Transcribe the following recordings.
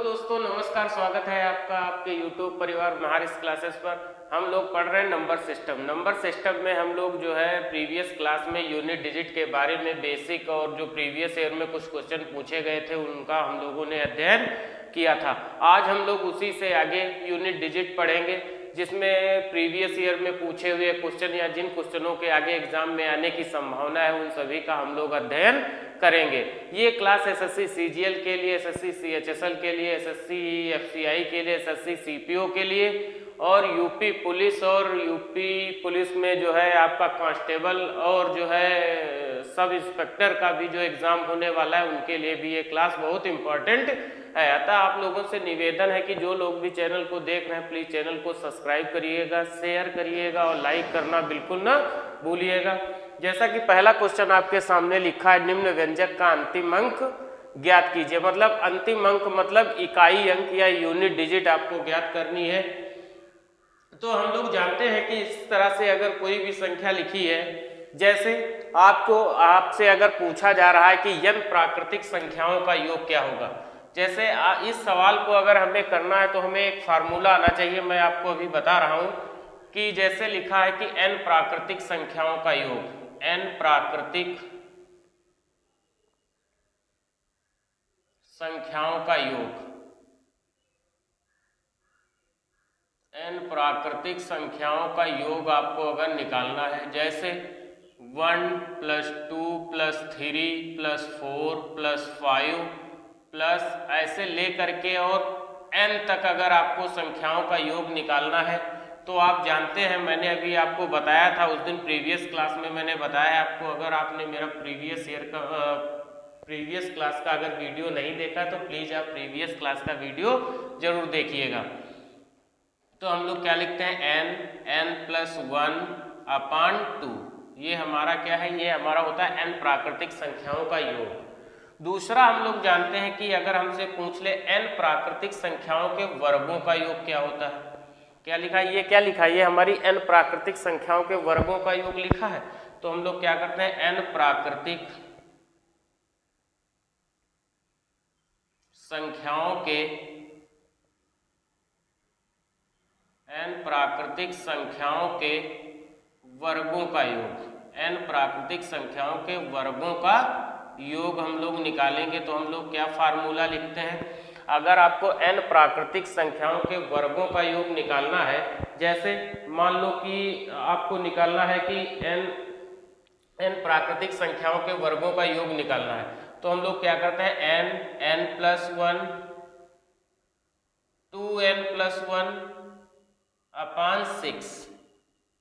दोस्तों नमस्कार, स्वागत है आपका आपके YouTube परिवार महारिस क्लासेस पर। हम लोग पढ़ रहे हैं नंबर सिस्टम। नंबर सिस्टम में हम लोग जो है प्रीवियस क्लास में यूनिट डिजिट के बारे में बेसिक और जो प्रीवियस ईयर में कुछ क्वेश्चन पूछे गए थे उनका हम लोगों ने अध्ययन किया था। आज हम लोग उसी से आगे यूनिट डिजिट पढ़ेंगे, जिसमें प्रीवियस ईयर में पूछे हुए क्वेश्चन या जिन क्वेश्चनों के आगे एग्जाम में आने की संभावना है उन सभी का हम लोग अध्ययन करेंगे। ये क्लास एसएससी सीजीएल के लिए, एसएससी सीएचएसएल के लिए, एसएससी एफसीआई के लिए, एसएससी सीपीओ के लिए और यूपी पुलिस और यूपी पुलिस में जो है आपका कांस्टेबल और जो है सब इंस्पेक्टर का भी जो एग्जाम होने वाला है उनके लिए भी ये क्लास बहुत इंपॉर्टेंट है। अतः आप लोगों से निवेदन है कि जो लोग भी चैनल को देख रहे हैं प्लीज चैनल को सब्सक्राइब करिएगा, शेयर करिएगा और लाइक करना बिल्कुल ना भूलिएगा। जैसा कि पहला क्वेश्चन आपके सामने लिखा है, निम्न व्यंजक का अंतिम अंक ज्ञात कीजिए। मतलब अंतिम अंक मतलब इकाई अंक या यूनिट डिजिट आपको ज्ञात करनी है। तो हम लोग जानते हैं कि इस तरह से अगर कोई भी संख्या लिखी है, जैसे आपसे अगर पूछा जा रहा है कि n प्राकृतिक संख्याओं का योग क्या होगा, जैसे इस सवाल को अगर हमें करना है तो हमें एक फार्मूला आना चाहिए। मैं आपको अभी बता रहा हूं कि जैसे लिखा है कि n प्राकृतिक संख्याओं का योग, n प्राकृतिक संख्याओं का योग, n प्राकृतिक संख्याओं का योग आपको अगर निकालना है, जैसे 1 + 2 + 3 + 4 + 5 प्लस ऐसे ले करके और n तक अगर आपको संख्याओं का योग निकालना है तो आप जानते हैं, मैंने अभी आपको बताया था उस दिन प्रीवियस क्लास में मैंने बताया आपको। अगर आपने मेरा प्रीवियस क्लास का अगर वीडियो नहीं देखा तो प्लीज आप प्रीवियस क्लास का वीडियो जरूर देखिएगा। तो हम लोग क्या लिखते हैं, n + 1/2। ये हमारा क्या है, ये हमारा होता है n प्राकृतिक संख्याओं का योग। दूसरा हम लोग जानते हैं कि अगर हमसे पूछ ले n प्राकृतिक संख्याओं के वर्गों का योग क्या होता है, क्या लिखा है, ये क्या लिखा है, ये हमारी n प्राकृतिक संख्याओं के वर्गों का योग लिखा है। तो हम लोग क्या करते हैं, n प्राकृतिक संख्याओं के वर्गों का योग, n प्राकृतिक संख्याओं के वर्गों का योग हम लोग निकालेंगे। तो हम लोग क्या फार्मूला लिखते हैं, अगर आपको n प्राकृतिक संख्याओं के वर्गों का योग निकालना है, जैसे मान लो कि आपको निकालना है कि n प्राकृतिक संख्याओं के वर्गों का योग निकालना है, तो हम लोग क्या करते हैं, n + 1 2n + 1/6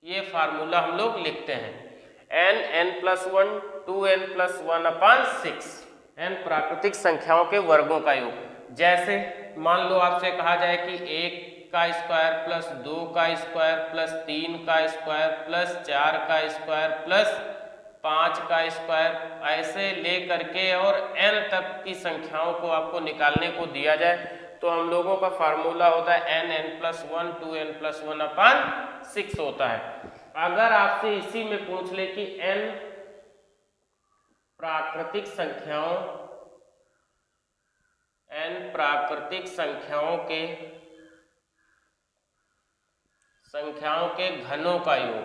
ये फार्मूला हम लोग लिखते हैं। n + 1 2n + 1/6 n प्राकृतिक संख्याओं के वर्गों का योग। जैसे मान लो आपसे कहा जाए कि 1 का स्क्वायर प्लस 2 का स्क्वायर प्लस 3 का स्क्वायर प्लस 4 का स्क्वायर प्लस 5 का स्क्वायर, ऐसे ले करके और n तक की संख्याओं को आपको निकालने को दिया जाए, तो हम लोगों का फार्मूला होता है n + 1 2n + 1/6 होता है। अगर आपसे इसी में पूछ ले कि n प्राकृतिक संख्याओं के घनों का योग,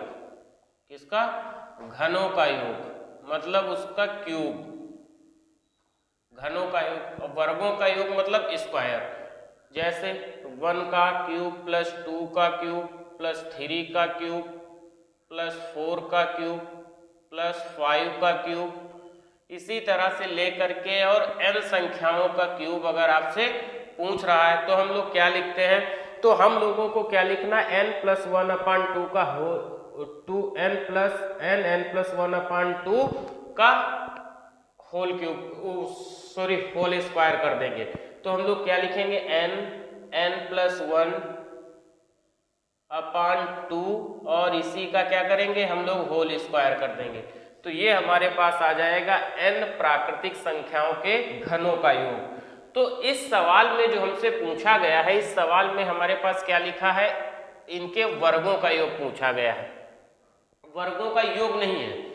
किसका, घनों का योग मतलब उसका क्यूब, घनों का योग, और वर्गों का योग मतलब स्क्वायर। जैसे 1 का क्यूब प्लस 2 का क्यूब प्लस 3 का क्यूब प्लस 4 का क्यूब प्लस 5 का क्यूब, इसी तरह से लेकर के और n संख्याओं का क्यूब अगर आपसे पूछ रहा है तो हम लोग क्या लिखते हैं, तो हम लोगों को क्या लिखना, n + 1/2 का n + 1/2 का होल स्क्वायर कर देंगे। तो हम लोग क्या लिखेंगे, n + 1/2 और इसी का क्या करेंगे हम लोग, होल स्क्वायर कर देंगे। तो ये हमारे पास आ जाएगा n प्राकृतिक संख्याओं के घनों का योग। तो इस सवाल में जो हमसे पूछा गया है, इस सवाल में हमारे पास क्या लिखा है, इनके वर्गों का योग पूछा गया है, वर्गों का योग नहीं है।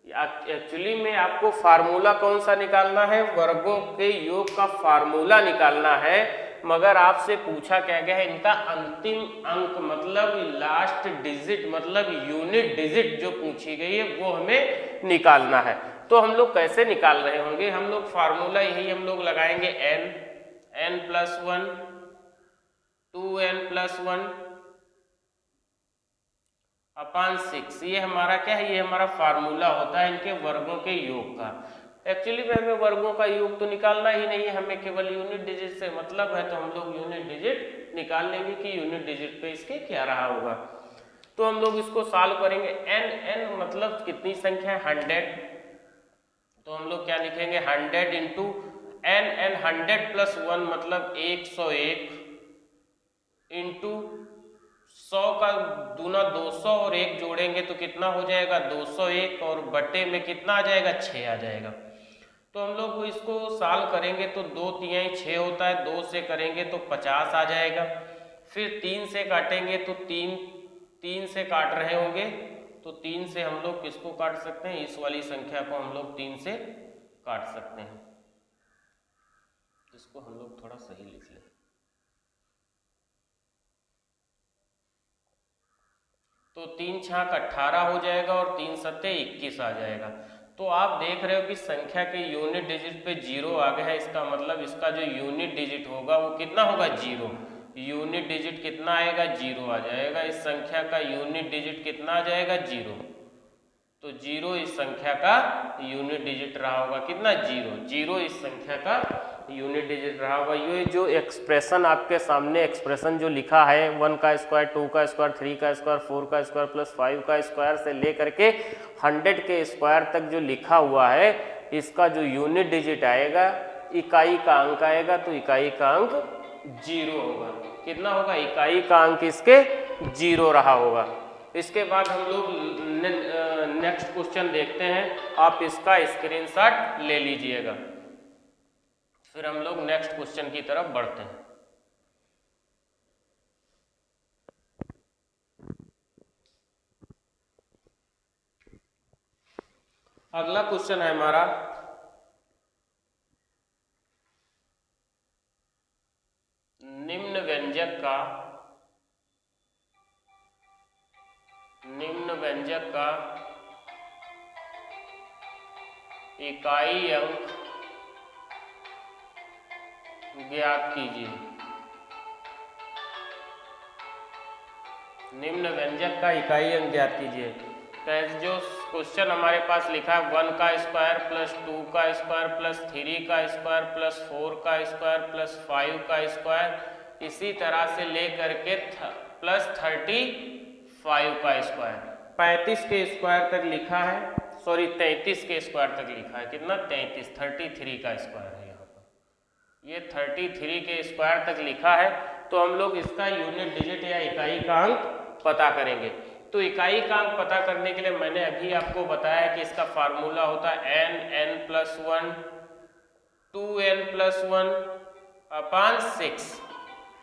एक्चुअली में आपको फार्मूला कौन सा निकालना है, वर्गों के योग का फार्मूला निकालना है। मगर आपसे पूछा क्या गया है, इनका अंतिम अंक मतलब लास्ट डिजिट मतलब यूनिट डिजिट जो पूछी गई है वो हमें निकालना है। तो हम लोग कैसे निकाल रहे होंगे, हम लोग फार्मूला यही हम लोग लगाएंगे n प्लस 1 2n प्लस 1 अपान 6। ये हमारा क्या है, ये हमारा फार्मूला होता है इनके वर्गों के योग का। एक्चुअली में हमें वर्गों का योग तो निकालना ही नहीं है, हमें केवल यूनिट डिजिट से मतलब है, तो हम लोग यूनिट डिजिट निकाल लेंगे कि यूनिट डिजिट पे इसके क्या रहा होगा। तो हम लोग इसको सॉल्व करेंगे। n मतलब कितनी संख्या है, 100। तो हम लोग क्या लिखेंगे, 100 इंटू n 100 प्लस 1 मतलब 101 इंटू 100 का दूना 200 और 1 जोड़ेंगे तो कितना हो जाएगा 201 और बटे में कितना आ जाएगा 6 आ जाएगा। तो हम लोग इसको सॉल्व करेंगे तो 2 तिहाई 6 होता है, 2 से करेंगे तो 50 आ जाएगा। फिर 3 से काटेंगे तो 3 से काट रहे होंगे तो 3 से हम लोग किसको काट सकते हैं, इस वाली संख्या को हम लोग 3 से काट सकते हैं। इसको हम लोग थोड़ा सही लिख लें। तो 3 छाक 18 हो जाएगा और 3 सत्ते 21 आ जाएगा। तो आप देख रहे हो कि संख्या के यूनिट डिजिट पे 0 आ गया है, इसका मतलब इसका जो यूनिट डिजिट होगा वो कितना होगा 0। यूनिट डिजिट कितना आएगा 0 आ जाएगा। इस संख्या का यूनिट डिजिट कितना आ जाएगा 0। तो 0 इस संख्या का यूनिट डिजिट रहा होगा, कितना 0 इस संख्या का यूनिट डिजिट रहा होगा। ये जो एक्सप्रेशन आपके सामने एक्सप्रेशन जो लिखा है 1 का स्क्वायर 2 का स्क्वायर 3 का स्क्वायर 4 का स्क्वायर प्लस 5 का स्क्वायर से लेकर के 100 के स्क्वायर तक जो लिखा हुआ है, इसका जो यूनिट डिजिट आएगा इकाई का अंक आएगा, तो इकाई का अंक 0 होगा। कितना होगा, इकाई का अंक इसके 0 रहा होगा। इसके बाद हम लोग नेक्स्ट क्वेश्चन देखते हैं, आप इसका स्क्रीनशॉट ले लीजिएगा। फिर हम लोग नेक्स्ट क्वेश्चन की तरफ बढ़ते हैं। अगला क्वेश्चन है हमारा निम्न व्यंजक का इकाई अंक ज्ञात कीजिए। निम्न व्यंजक का इकाई अंक ज्ञात कीजिए। तो जो क्वेश्चन हमारे पास लिखा है 1 का स्क्वायर प्लस 2 का स्क्वायर प्लस 3 का स्क्वायर प्लस 4 का स्क्वायर प्लस 5 का स्क्वायर, इसी तरह से लेकर के प्लस 35 का स्क्वायर, 35 के स्क्वायर तक लिखा है, सॉरी 33 के स्क्वायर तक लिखा है। कितना 33 का स्क्वायर है यहाँ पर, ये 33 के स्क्वायर तक लिखा है। तो हम लोग इसका यूनिट डिजिट या इकाई का अंक पता करेंगे। तो इकाई का अंक पता करने के लिए मैंने अभी आपको बताया कि इसका फार्मूला होता है n प्लस 1 2n प्लस 1 अपान 6।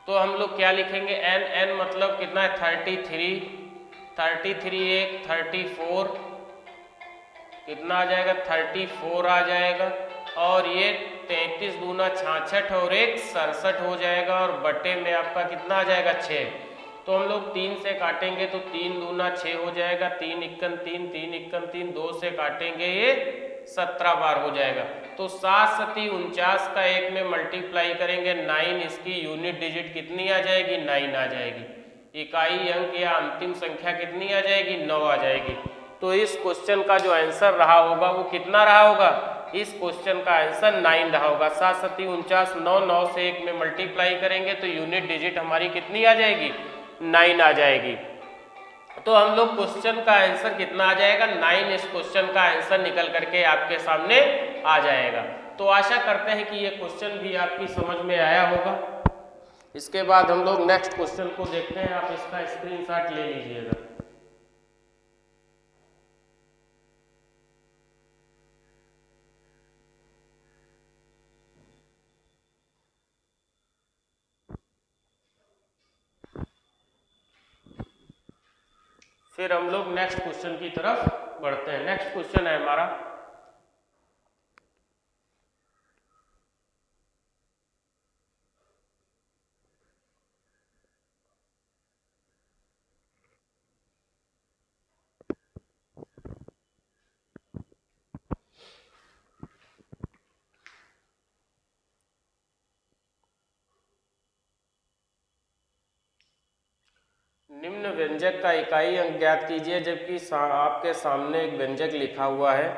तो हम लोग क्या लिखेंगे, n मतलब कितना है 33 एक 34, कितना आ जाएगा 34 आ जाएगा, और ये 33 दूना 66 और 1 67 हो जाएगा, और बटे में आपका कितना आ जाएगा 6। तो हम लोग 3 से काटेंगे तो 3 दूना 6 हो जाएगा, 3 इक्कन 3 3 इक्कन 3, 2 से काटेंगे ये 17 बार हो जाएगा। तो 7 सती 49 का 1 में मल्टीप्लाई करेंगे 9, इसकी यूनिट डिजिट कितनी आ जाएगी 9 आ जाएगी। इकाई अंक या अंतिम संख्या कितनी आ जाएगी 9 आ जाएगी। तो इस क्वेश्चन का जो आंसर रहा होगा वो कितना रहा होगा, इस क्वेश्चन का आंसर 9 रहा होगा। 7 सती 49, 9 से 1 में मल्टीप्लाई करेंगे तो यूनिट डिजिट हमारी कितनी आ जाएगी 9 आ जाएगी। तो हम लोग क्वेश्चन का आंसर कितना आ जाएगा 9, इस क्वेश्चन का आंसर निकल करके आपके सामने आ जाएगा। तो आशा करते हैं कि ये क्वेश्चन भी आपकी समझ में आया होगा। इसके बाद हम लोग नेक्स्ट क्वेश्चन को देखते हैं, आप इसका स्क्रीनशॉट ले लीजिएगा। फिर हम लोग नेक्स्ट क्वेश्चन की तरफ बढ़ते हैं। नेक्स्ट क्वेश्चन है हमारा व्यंजक का इकाई अंक ज्ञात कीजिए, जबकि आपके सामने एक व्यंजक लिखा हुआ है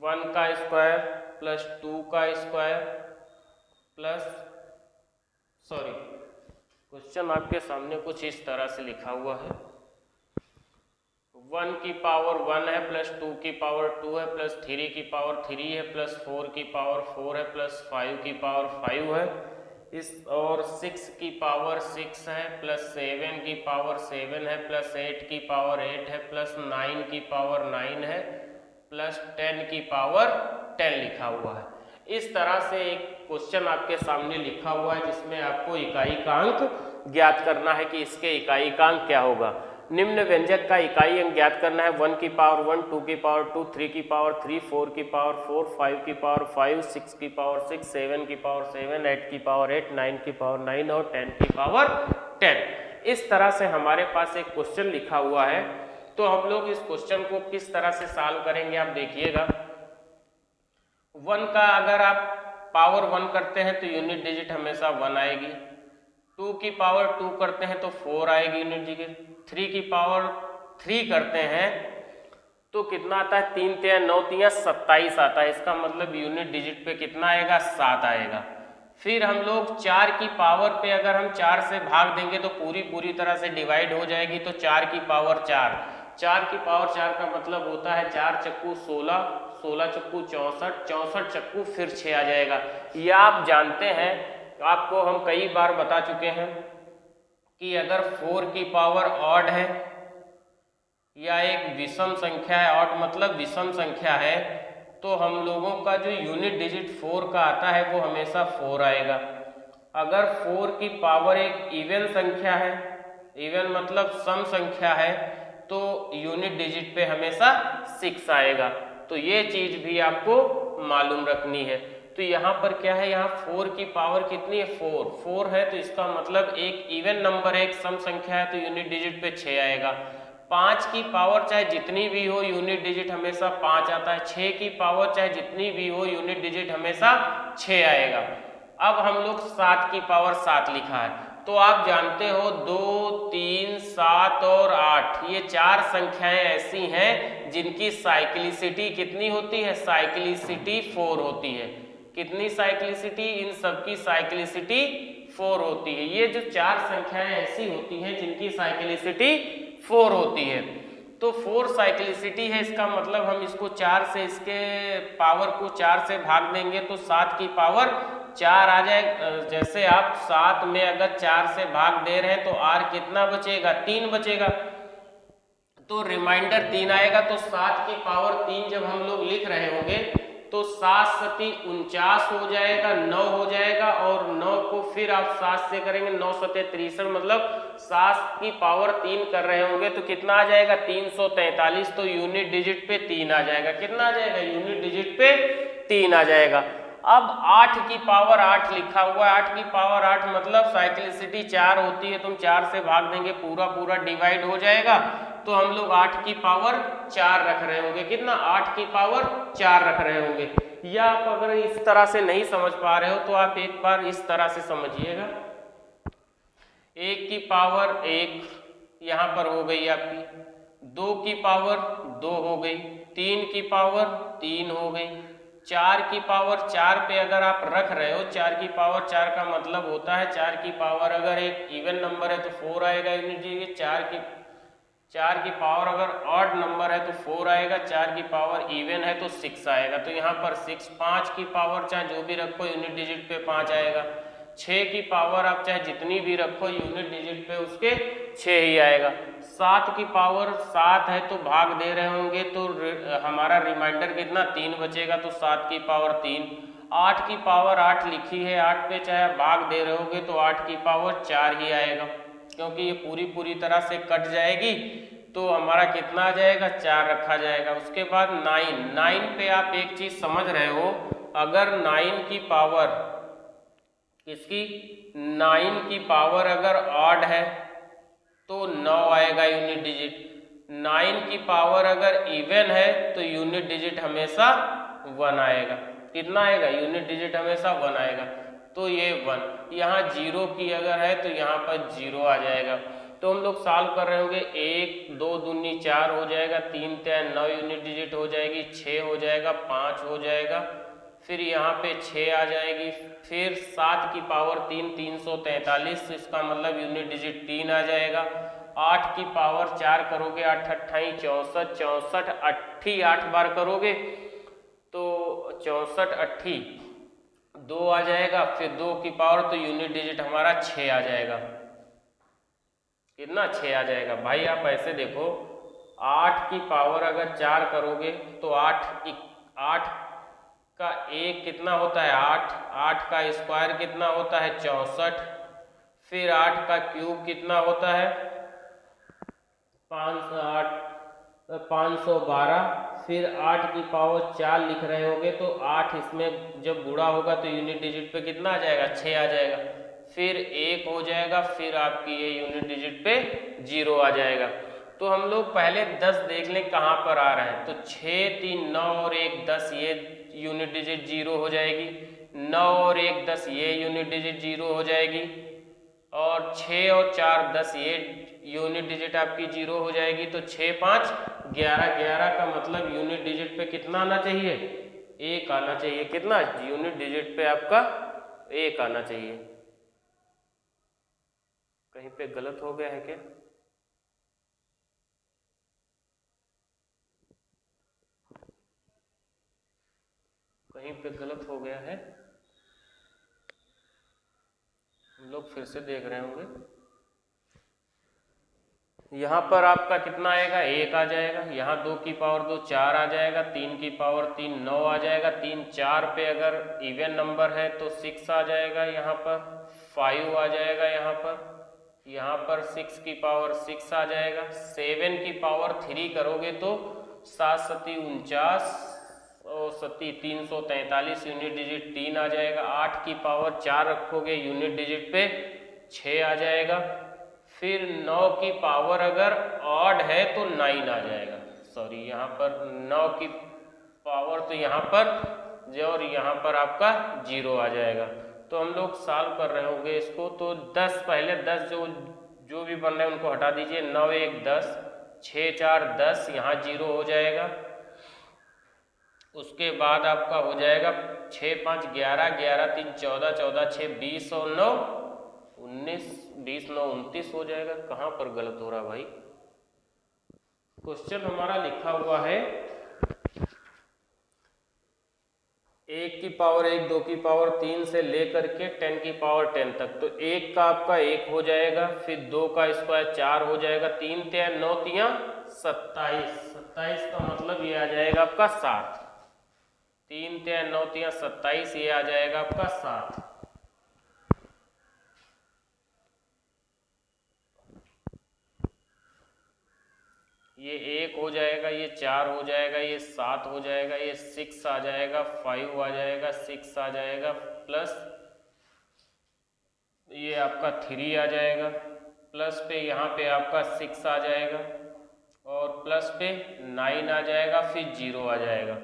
1 का स्क्वायर प्लस 2 का स्क्वायर प्लस क्वेश्चन आपके सामने कुछ इस तरह से लिखा हुआ है 1 की पावर 1 है प्लस 2 की पावर 2 है प्लस 3 की पावर 3 है प्लस 4 की पावर 4 है प्लस 5 की पावर 5 है इस और 6 की पावर 6 है प्लस 7 की पावर 7 है प्लस 8 की पावर 8 है प्लस 9 की पावर 9 है प्लस 10 की पावर 10 लिखा हुआ है। इस तरह से एक क्वेश्चन आपके सामने लिखा हुआ है जिसमें आपको इकाई का अंक ज्ञात करना है कि इसके इकाई का अंक क्या होगा। निम्न व्यंजक का इकाई अंक ज्ञात करना है 1 की पावर 1, 2 की पावर 2, 3 की पावर 3, 4 की पावर 4, 5 की पावर 5, 6 की पावर 6, 7 की पावर 7, 8 की पावर 8, 9 की पावर 9 और 10 की पावर 10। इस तरह से हमारे पास एक क्वेश्चन लिखा हुआ है। तो हम लोग इस क्वेश्चन को किस तरह से सॉल्व करेंगे आप देखिएगा। 1 का अगर आप पावर 1 करते हैं तो यूनिट डिजिट हमेशा 1 आएगी। 2 की पावर 2 करते हैं तो 4 आएगी यूनिट डिजिट। 3 की पावर 3 करते हैं तो कितना आता है 3 3 9 3 27 आता है। इसका मतलब यूनिट डिजिट पे कितना आएगा 7 आएगा। फिर हम लोग 4 की पावर पे अगर हम 4 से भाग देंगे तो पूरी तरह से डिवाइड हो जाएगी। तो 4 की पावर 4, 4 की पावर 4 का मतलब होता है 4 चक्कू 16, 16 चक्कू 64, 64 चक्कू फिर 6 आ जाएगा। यह आप जानते हैं, आपको हम कई बार बता चुके हैं कि अगर 4 की पावर ऑड है या एक विषम संख्या है, ऑड मतलब विषम संख्या है, तो हम लोगों का जो यूनिट डिजिट 4 का आता है वो हमेशा 4 आएगा। अगर 4 की पावर एक इवन संख्या है, इवन मतलब सम संख्या है, तो यूनिट डिजिट पे हमेशा 6 आएगा। तो ये चीज भी आपको मालूम रखनी है। तो यहाँ पर क्या है, यहाँ 4 की पावर कितनी है 4 है, तो इसका मतलब एक इवन नंबर है, एक सम संख्या है, तो यूनिट डिजिट पे 6 आएगा। 5 की पावर चाहे जितनी भी हो यूनिट डिजिट हमेशा 5 आता है। 6 की पावर चाहे जितनी भी हो यूनिट डिजिट हमेशा 6 आएगा। अब हम लोग 7 की पावर 7 लिखा है, तो आप जानते हो 2, 3, 7 और 8 ये 4 संख्याएं ऐसी हैं जिनकी साइक्लिसिटी कितनी होती है, साइक्लिसिटी 4 होती है। कितनी साइक्लिसिटी, इन सबकी साइक्लिसिटी 4 होती है। ये जो 4 संख्याएं ऐसी होती हैं जिनकी साइक्लिसिटी 4 होती है। तो 4 साइक्लिसिटी है, इसका मतलब हम इसको 4 से, इसके पावर को 4 से भाग देंगे तो 7 की पावर 4 आ जाएगा। जैसे आप 7 में अगर 4 से भाग दे रहे हैं तो आर कितना बचेगा 3 बचेगा, तो रिमाइंडर 3 आएगा। तो 7 की पावर 3 जब हम लोग लिख रहे होंगे तो 7 सती 49 हो जाएगा, 9 हो जाएगा, और 9 को फिर आप 7 से करेंगे 9 सते 63, मतलब 7 की पावर 3 कर रहे होंगे तो कितना आ जाएगा 343। तो यूनिट डिजिट पे 3 आ जाएगा। कितना आ जाएगा यूनिट डिजिट पे 3 आ जाएगा। अब 8 की पावर 8 लिखा हुआ है, 8 की पावर 8 मतलब साइक्लिसिटी 4 होती है, तुम 4 से भाग देंगे पूरा डिवाइड हो जाएगा। तो हम लोग 8 की पावर 4 रख रहे होंगे। कितना 8 की पावर 4 रख रहे होंगे। या आप अगर इस तरह से नहीं समझ पा रहे हो तो आप एक बार इस तरह से समझिएगा। 1 की पावर 1 यहाँ पर हो गई आपकी, 2 की पावर 2 हो गई, 3 की पावर 3 हो गई, 4 की पावर 4 पे अगर आप रख रहे हो, 4 की पावर 4 का मतलब होता है 4 की पावर अगर एक इवन नंबर है तो 4 आएगा यूनिट डिजिट। 4 की पावर अगर ऑड नंबर है तो 4 आएगा, 4 की पावर इवन है तो 6 आएगा। तो यहाँ पर 6, 5 की पावर चाहे जो भी रखो यूनिट डिजिट पे 5 आएगा। 6 की पावर आप चाहे जितनी भी रखो यूनिट डिजिट पे उसके 6 ही आएगा। 7 की पावर 7 है तो भाग दे रहे होंगे तो हमारा रिमाइंडर कितना 3 बचेगा, तो 7 की पावर 3। 8 की पावर 8 लिखी है, 8 पे चाहे भाग दे रहे होगे तो 8 की पावर 4 ही आएगा, क्योंकि ये पूरी तरह से कट जाएगी तो हमारा कितना आ जाएगा 4 रखा जाएगा। उसके बाद 9 पे आप एक चीज समझ रहे हो, अगर 9 की पावर किसकी 9 की पावर अगर ऑड है तो 9 आएगा यूनिट डिजिट। 9 की पावर अगर इवन है तो यूनिट डिजिट हमेशा 1 आएगा। कितना आएगा यूनिट डिजिट हमेशा 1 आएगा। तो ये 1, यहाँ 0 की अगर है तो यहाँ पर 0 आ जाएगा। तो हम लोग सॉल्व कर रहे होंगे, 1 2 दूनी 4 हो जाएगा, 3 3 9 यूनिट डिजिट हो जाएगी, 6 हो जाएगा, 5 हो जाएगा, फिर यहाँ पे 6 आ जाएगी, फिर 7 की पावर 3 343, इसका मतलब यूनिट डिजिट 3 आ जाएगा। 8 की पावर 4 करोगे 8 अट्ठाई 64, 64 अट्ठी 8 बार करोगे तो 64 अट्ठी 2 आ जाएगा, फिर 2 की पावर तो यूनिट डिजिट हमारा 6 आ जाएगा। कितना? 6 आ जाएगा। भाई आप ऐसे देखो, 8 की पावर अगर 4 करोगे तो 8 का 1 कितना होता है 8, 8 का स्क्वायर कितना होता है 64, फिर 8 का क्यूब कितना होता है 512, फिर 8 की पावर 4 लिख रहे होगे तो 8 इसमें जब गुणा होगा तो यूनिट डिजिट पे कितना आ जाएगा 6 आ जाएगा, फिर 1 हो जाएगा, फिर आपकी ये यूनिट डिजिट पे 0 आ जाएगा। तो हम लोग पहले 10 देख लें कहाँ पर आ रहा है, तो 6 3 9 और 1 10, ये यूनिट डिजिट 0 हो जाएगी, 9 और 1 10, ये यूनिट डिजिट 0 हो जाएगी, और 6 और 4 10, ये यूनिट डिजिट आपकी 0 हो जाएगी। तो 6 5 11, 11 का मतलब यूनिट डिजिट पे कितना आना चाहिए 1 आना चाहिए। कितना? यूनिट डिजिट पे आपका 1 आना चाहिए। कहीं पे गलत हो गया है क्या? कहीं पे गलत हो गया है, हम लोग फिर से देख रहे होंगे। यहाँ पर आपका कितना आएगा 1 आ जाएगा, यहाँ 2 की पावर 2 4 आ जाएगा, 3 की पावर 3 9 आ जाएगा, 3 4 पे अगर इवन नंबर है तो 6 आ जाएगा, यहाँ पर 5 आ जाएगा, यहाँ पर 6 की पावर 6 आ जाएगा, 7 की पावर 3 करोगे तो 7 सती 49 और सती 343, यूनिट डिजिट 3 आ जाएगा। 8 की पावर 4 रखोगे यूनिट डिजिट पे 6 आ जाएगा, फिर 9 की पावर अगर ऑड है तो 9 आ जाएगा, सॉरी यहाँ पर 9 की पावर तो यहाँ पर और यहाँ पर आपका 0 आ जाएगा। तो हम लोग सॉल्व कर रहे होंगे इसको, तो 10 पहले 10 जो भी बन रहे हैं उनको हटा दीजिए, 9 1 10, 6 4 10, यहाँ 0 हो जाएगा। उसके बाद आपका हो जाएगा 6 5 11, 11 3 14, 14 6 20 और 9 19, 20 9 29 हो जाएगा। कहाँ पर गलत हो रहा भाई? क्वेश्चन हमारा लिखा हुआ है 1 की पावर 1, 2 की पावर 3 से लेकर के 10 की पावर 10 तक। तो 1 का आपका 1 हो जाएगा, फिर 2 का स्क्वायर 4 हो जाएगा, 3 3 9 3 27, 27 का मतलब ये आ जाएगा आपका 7, 3 3 9 3 27, ये आ जाएगा आपका 7। ये 1 हो जाएगा, ये 4 हो जाएगा, ये 7 हो जाएगा, ये 6 आ जाएगा, 5 आ जाएगा, 6 आ जाएगा, प्लस ये आपका 3 आ जाएगा, प्लस पे यहाँ पे आपका 6 आ जाएगा, और प्लस पे 9 आ जाएगा, फिर 0 आ जाएगा।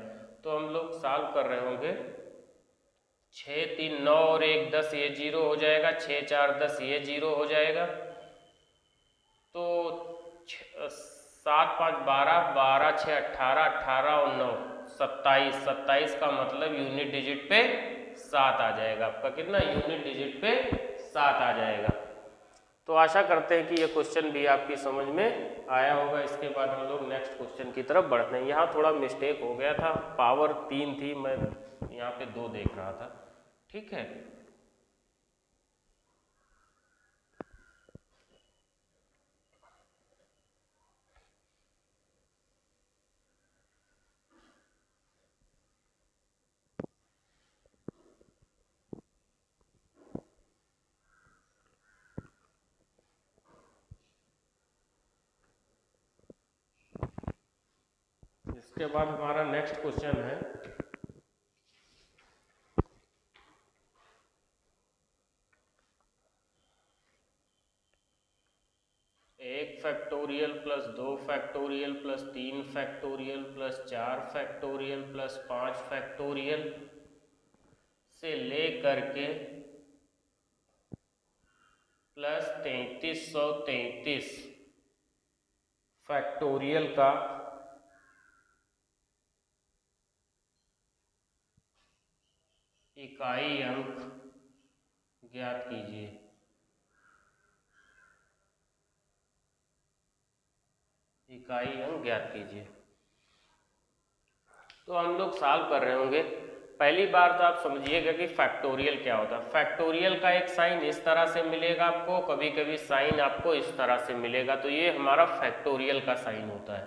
तो हम लोग सॉल्व कर रहे होंगे, 6 3 9 और 1 10, ये 0 हो जाएगा, 6 4 10, ये 0 हो जाएगा, तो 7 5 12, 12 6 18, 18 और 9 27, 27 का मतलब यूनिट डिजिट पे 7 आ जाएगा आपका। कितना? यूनिट डिजिट पे 7 आ जाएगा। तो आशा करते हैं कि ये क्वेश्चन भी आपकी समझ में आया होगा। इसके बाद हम लोग नेक्स्ट क्वेश्चन की तरफ बढ़ते हैं। यहाँ थोड़ा मिस्टेक हो गया था, पावर 3 थी, मैं यहाँ पे 2 देख रहा था, ठीक है। इसके बाद हमारा नेक्स्ट क्वेश्चन है, एक factorial plus 2 factorial plus 3 factorial plus 4 factorial plus 5 factorial से ले करके प्लस 3333 फैक्टोरियल का इकाई अंक ज्ञात कीजिए। इकाई अंक ज्ञात कीजिए। तो हम लोग सॉल्व कर रहे होंगे। पहली बार तो आप समझिएगा कि फैक्टोरियल क्या होता है। फैक्टोरियल का एक साइन इस तरह से मिलेगा आपको, कभी कभी साइन आपको इस तरह से मिलेगा, तो ये हमारा फैक्टोरियल का साइन होता है।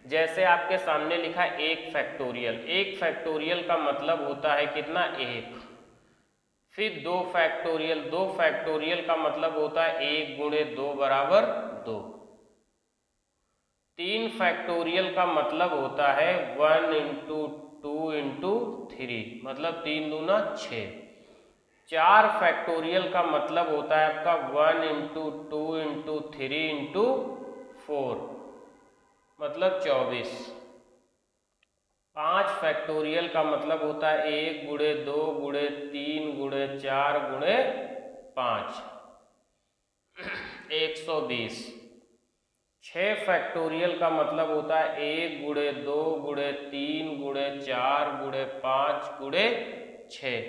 जैसे आपके सामने लिखा है एक फैक्टोरियल। एक फैक्टोरियल का मतलब होता है कितना, एक। फिर दो फैक्टोरियल, दो फैक्टोरियल का मतलब होता है एक गुणे दो बराबर दो। तीन फैक्टोरियल का मतलब होता है 1 इंटू 2 इंटू 3, मतलब 3 दूना 6। चार फैक्टोरियल का मतलब होता है आपका 1 इंटू 2 इंटू 3 इंटू 4, मतलब 24। पांच फैक्टोरियल का मतलब होता है 1 गुणे 2 गुणे 3 गुणे 4 गुणे 5, 120। 6 फैक्टोरियल का मतलब होता है 1 गुणे 2 गुणे 3 गुणे 4 गुणे 5 गुणे 6,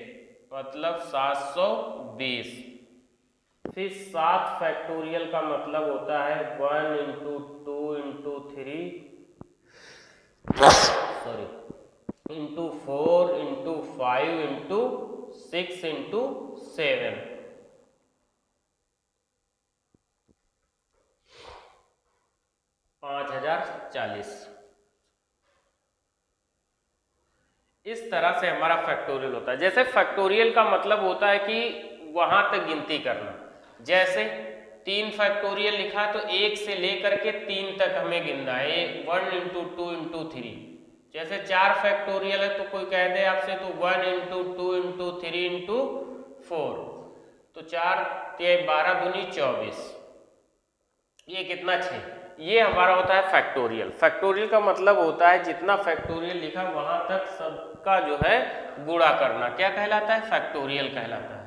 मतलब 720। फिर 7 फैक्टोरियल का मतलब होता है 1 into 2 into 3 into 4 into 5 into 6 into 7, 5040। इस तरह से हमारा फैक्टोरियल होता है। जैसे फैक्टोरियल का मतलब होता है कि वहां तक गिनती करना। जैसे 3 फैक्टोरियल लिखा तो 1 से लेकर के 3 तक हमें गिनना है, 1 इंटू 2 इंटू 3। जैसे 4 फैक्टोरियल है तो कोई कह दे आपसे तो 1 इंटू 2 इंटू 3 इंटू 4, तो 4 12 दूनी 24, ये कितना 6। ये हमारा होता है फैक्टोरियल। फैक्टोरियल का मतलब होता है जितना फैक्टोरियल लिखा वहां तक सबका जो है गुणा करना, क्या कहलाता है, फैक्टोरियल कहलाता है।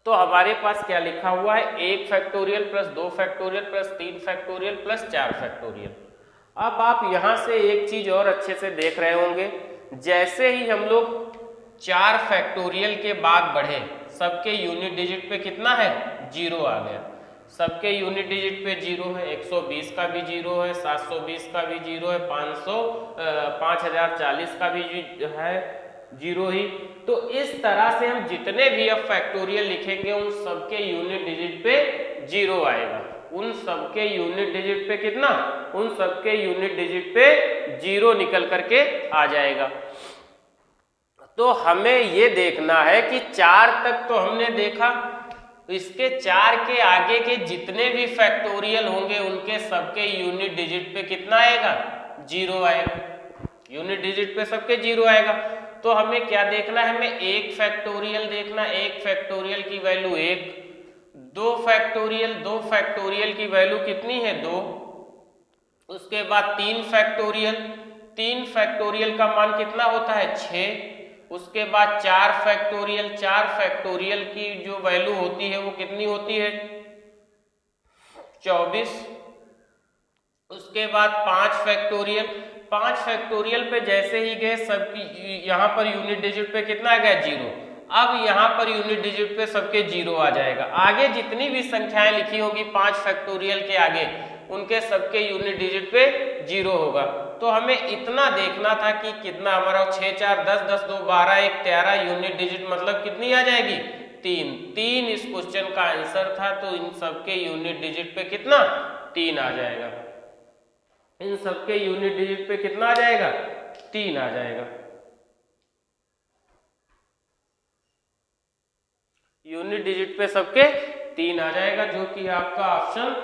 तो हमारे पास क्या लिखा हुआ है, 1 factorial plus 2 factorial plus 3 factorial plus 4 factorial. अब आप यहां से एक चीज और अच्छे से देख रहे होंगे, जैसे ही हम लोग 4 फैक्टोरियल के बाद बढ़े, सबके यूनिट डिजिट पे कितना है, 0 आ गया। सबके यूनिट डिजिट पे 0 है, 120 का भी 0 है, 720 का भी 0 है, 5040 का भी है 0 ही। तो इस तरह से हम जितने भी अब फैक्टोरियल लिखेंगे उन सबके यूनिट डिजिट पे 0 आएगा। उन सबके यूनिट डिजिट पे कितना, उन सबके यूनिट डिजिट पे 0 निकल करके आ जाएगा। तो हमें ये देखना है कि 4 तक तो हमने देखा, इसके 4 के आगे के जितने भी फैक्टोरियल होंगे उनके सबके यूनिट डिजिट पे कितना आएगा, 0 आएगा। यूनिट डिजिट पे सबके 0 आएगा। तो हमें क्या देखना है, हमें 1 फैक्टोरियल देखना। 1 फैक्टोरियल की वैल्यू 1, 2 फैक्टोरियल की वैल्यू कितनी है, 2। उसके बाद 3 फैक्टोरियल का मान कितना होता है, 6। उसके बाद 4 फैक्टोरियल की जो वैल्यू होती है वो कितनी होती है, 24। उसके बाद 5 फैक्टोरियल पे जैसे ही गए सबकी यहाँ पर यूनिट डिजिट पे कितना आ गया, 0। अब यहाँ पर यूनिट डिजिट पे सबके 0 आ जाएगा। आगे जितनी भी संख्याएं लिखी होगी 5 फैक्टोरियल के आगे, उनके सबके यूनिट डिजिट पे 0 होगा। तो हमें इतना देखना था कि कितना हमारा 6 4 10 10 2 12 1 13 यूनिट डिजिट मतलब कितनी आ जाएगी, 3 इस क्वेश्चन का आंसर था। तो इन सबके यूनिट डिजिट पे कितना, 3 आ जाएगा। इन सबके यूनिट डिजिट पे कितना आ जाएगा, 3 आ जाएगा। यूनिट डिजिट पे सबके 3 आ जाएगा, जो कि आपका ऑप्शन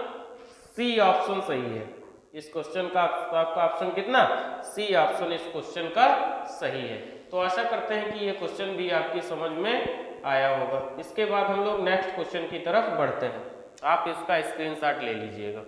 सी ऑप्शन सही है। इस क्वेश्चन का आपका ऑप्शन कितना, सी ऑप्शन इस क्वेश्चन का सही है। तो आशा करते हैं कि ये क्वेश्चन भी आपकी समझ में आया होगा। इसके बाद हम लोग नेक्स्ट क्वेश्चन की तरफ बढ़ते हैं। आप इसका स्क्रीनशॉट ले लीजिएगा।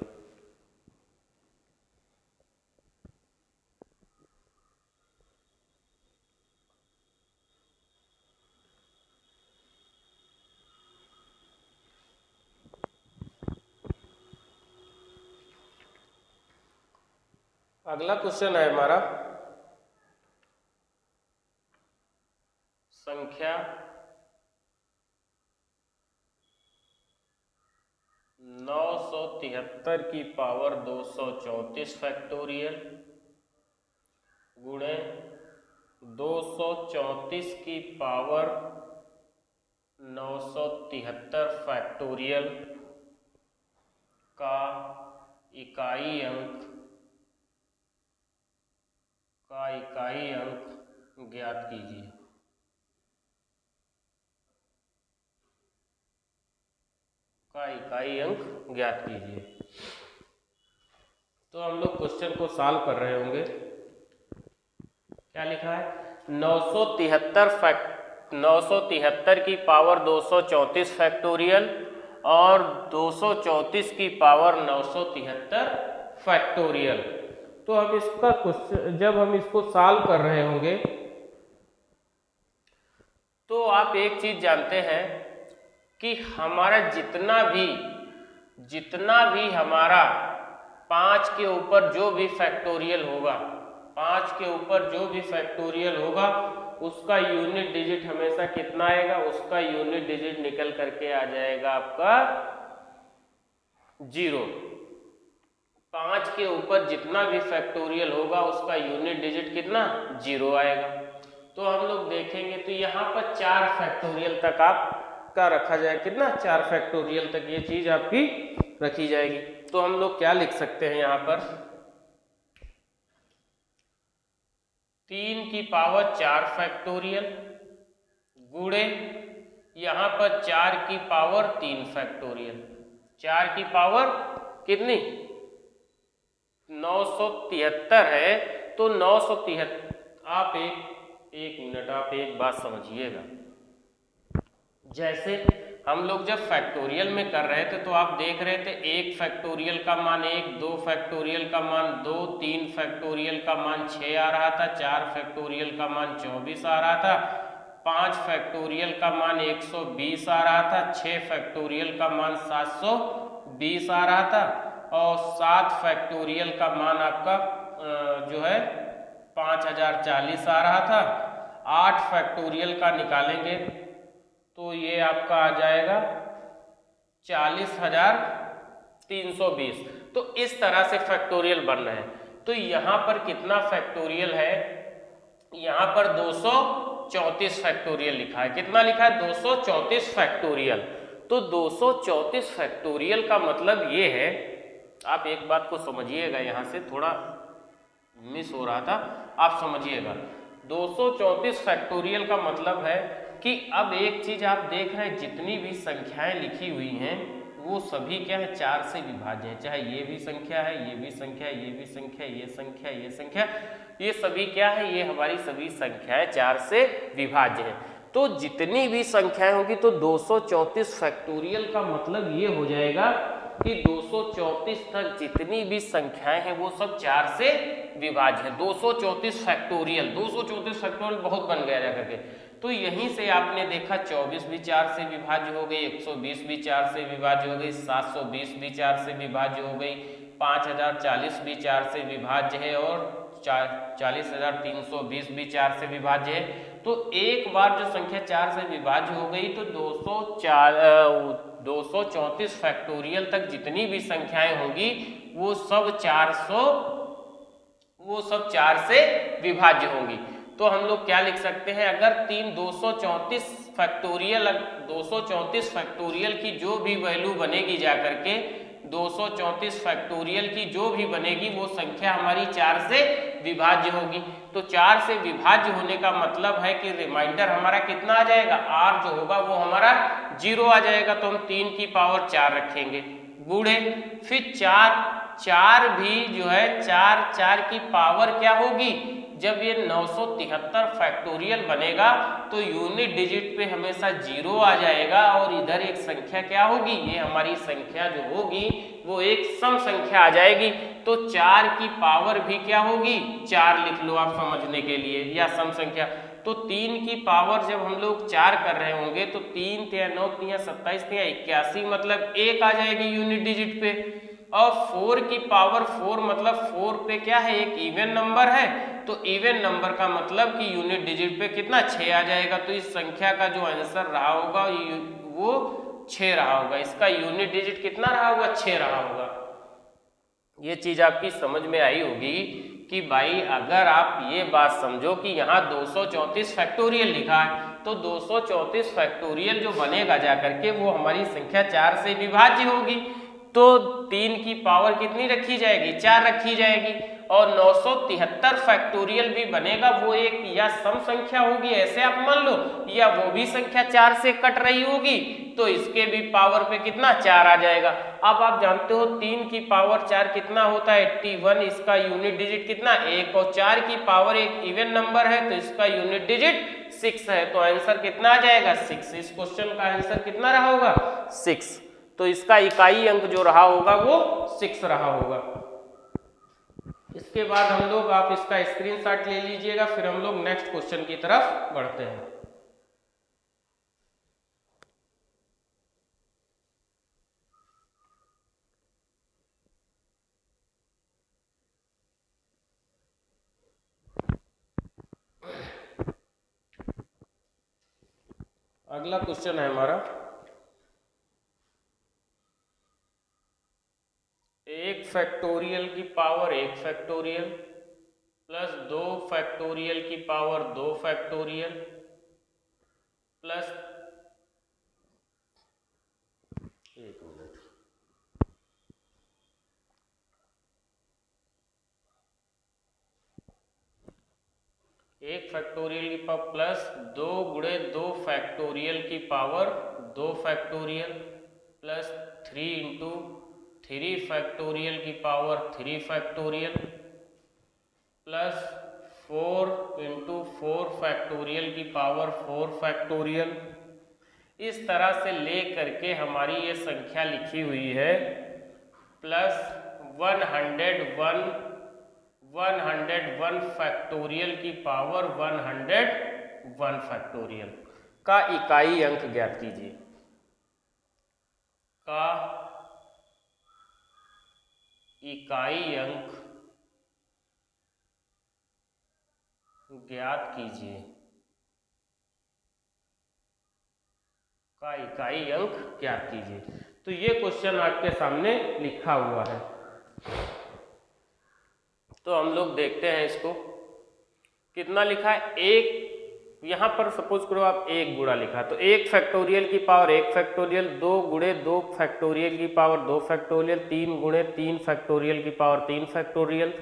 अगला क्वेश्चन है हमारा संख्या 973 की पावर 234 फैक्टोरियल गुणे 234 की पावर 973 फैक्टोरियल का इकाई अंक ज्ञात कीजिए। तो हम लोग क्वेश्चन को सॉल्व कर रहे होंगे। क्या लिखा है? 973 की पावर 234 फैक्टोरियल और 234 की पावर 973 फैक्टोरियल। तो हम इसका क्वेश्चन जब हम इसको सॉल्व कर रहे होंगे तो आप एक चीज जानते हैं कि हमारा जितना भी हमारा 5 के ऊपर जो भी फैक्टोरियल होगा उसका यूनिट डिजिट हमेशा कितना आएगा? उसका यूनिट डिजिट निकल करके आ जाएगा आपका 0। 5 के ऊपर जितना भी फैक्टोरियल होगा उसका यूनिट डिजिट कितना? 0 आएगा। तो हम लोग देखेंगे तो यहाँ पर 4 फैक्टोरियल तक आपका रखा जाएगा। कितना? 4 फैक्टोरियल तक ये चीज आपकी रखी जाएगी। तो हम लोग क्या लिख सकते हैं यहाँ पर? 3 की पावर 4 फैक्टोरियल गुणे यहाँ पर 4 की पावर 3 फैक्टोरियल। 4 की पावर कितनी? 973 है। तो 973 आप एक मिनट आप एक बात समझिएगा। जैसे हम लोग जब फैक्टोरियल में कर रहे थे तो आप देख रहे थे 1 फैक्टोरियल का मान 1, 2 फैक्टोरियल का मान 2, 3 फैक्टोरियल का मान 6 आ रहा था, 4 फैक्टोरियल का मान 24 आ रहा था, 5 फैक्टोरियल का मान 120 आ रहा था, 6 फैक्टोरियल का मान 720 आ रहा था और 7 फैक्टोरियल का मान आपका जो है 5040 आ रहा था। 8 फैक्टोरियल का निकालेंगे तो ये आपका आ जाएगा 40,320। तो इस तरह से फैक्टोरियल बन रहे हैं। तो यहाँ पर कितना फैक्टोरियल है? यहाँ पर 234 फैक्टोरियल लिखा है। कितना लिखा है? 234 फैक्टोरियल। तो 234 फैक्टोरियल का मतलब ये है, आप एक बात को समझिएगा, यहाँ से थोड़ा मिस हो रहा था, आप समझिएगा। 234 फैक्टोरियल का मतलब है कि अब एक चीज आप देख रहे हैं, जितनी भी संख्याएं लिखी हुई हैं वो सभी क्या है? 4 से विभाज्य है। चाहे ये भी संख्या है, ये भी संख्या है, ये भी संख्या, ये संख्या, ये संख्या, ये सभी क्या है? ये हमारी सभी संख्याएं 4 से विभाज्य है। तो जितनी भी संख्याएं होगी तो 234 फैक्टोरियल का मतलब ये हो जाएगा कि 234 तक जितनी भी संख्याएं हैं वो सब 4 से विभाज्य है। 234 फैक्टोरियल बहुत बन गया जाकर के। तो यहीं से आपने देखा 24 भी 4 से विभाज्य हो गई, 120 भी 4 से विभाज्य हो गई, 720 भी 4 से विभाज्य हो गई, 5040 भी 4 से विभाज्य है और 40,320 भी 4 से विभाज्य है। तो एक बार जो संख्या 4 से विभाज्य हो गई तो 234 फैक्टोरियल तक जितनी भी संख्याएं होंगी वो सब 4 से विभाज्य होंगी। तो हम लोग क्या लिख सकते हैं? अगर 234 फैक्टोरियल की जो भी वैल्यू बनेगी जाकर के 234 फैक्टोरियल की जो भी बनेगी वो संख्या हमारी 4 से विभाज्य होगी। तो 4 से विभाज्य होने का मतलब है कि रिमाइंडर हमारा कितना आ जाएगा? r जो होगा वो हमारा 0 आ जाएगा। तो हम 3 की पावर 4 रखेंगे गुणे फिर 4 भी जो है 4 की पावर क्या होगी? जब ये 973 फैक्टोरियल बनेगा तो यूनिट डिजिट पे हमेशा 0 आ जाएगा और इधर एक संख्या क्या होगी? ये हमारी संख्या जो होगी वो एक सम संख्या आ जाएगी। तो 4 की पावर भी क्या होगी? 4 लिख लो आप समझने के लिए, या सम संख्या। तो 3 की पावर जब हम लोग 4 कर रहे होंगे तो 3 × 9 × 27 × 81 मतलब 1 आ जाएगी यूनिट डिजिट पे। और 4 की पावर 4 मतलब 4 पे क्या है, एक इवन नंबर है, तो इवन नंबर का मतलब कि यूनिट डिजिट पे कितना 6 आ जाएगा। तो इस संख्या का जो आंसर रहा होगा वो 6 रहा होगा, इसका यूनिट डिजिट कितना रहा होगा, 6 रहा होगा। ये चीज आपकी समझ में आई होगी कि भाई अगर आप ये बात समझो कि यहाँ 234 फैक्टोरियल लिखा है, तो 234 फैक्टोरियल जो बनेगा जाकर के वो हमारी संख्या 4 से विभाज्य होगी, तो 3 की पावर कितनी रखी जाएगी, 4 रखी जाएगी। और 973 फैक्टोरियल भी बनेगा, वो एक या सम संख्या होगी ऐसे आप मान लो, या वो भी संख्या 4 से कट रही होगी, तो इसके भी पावर पे कितना 4 आ जाएगा। अब आप जानते हो 3 की पावर 4 कितना होता है 81, इसका यूनिट डिजिट कितना 1, और 4 की पावर एक इवन नंबर है तो इसका यूनिट डिजिट 6 है, तो आंसर कितना आ जाएगा 6। इस क्वेश्चन का आंसर कितना रहा होगा 6, तो इसका इकाई अंक जो रहा होगा वो 6 रहा होगा। इसके बाद हम लोग, आप इसका स्क्रीनशॉट ले लीजिएगा, फिर हम लोग नेक्स्ट क्वेश्चन की तरफ बढ़ते हैं। अगला क्वेश्चन है हमारा, 1 फैक्टोरियल की पावर 1 फैक्टोरियल प्लस 2 फैक्टोरियल की पावर 2 फैक्टोरियल प्लस 1 फैक्टोरियल की पावर प्लस 2 गुणे 2 फैक्टोरियल की power 2 factorial plus 3 into 3 factorial की power 3 factorial plus 4 into 4 factorial की पावर 4 फैक्टोरियल। इस तरह से ले करके हमारी ये संख्या लिखी हुई है प्लस 101 फैक्टोरियल की पावर 101 फैक्टोरियल का इकाई अंक ज्ञात कीजिए, का इकाई अंक ज्ञात कीजिए, का इकाई अंक ज्ञात कीजिए। तो ये क्वेश्चन आपके सामने लिखा हुआ है, तो हम लोग देखते हैं इसको कितना लिखा है। एक यहाँ पर सपोज करो आप 1 गुणा लिखा, तो 1 फैक्टोरियल की पावर 1 फैक्टोरियल, 2 गुणे 2 फैक्टोरियल की पावर 2 फैक्टोरियल, 3 गुणे 3 फैक्टोरियल की पावर 3 फैक्टोरियल,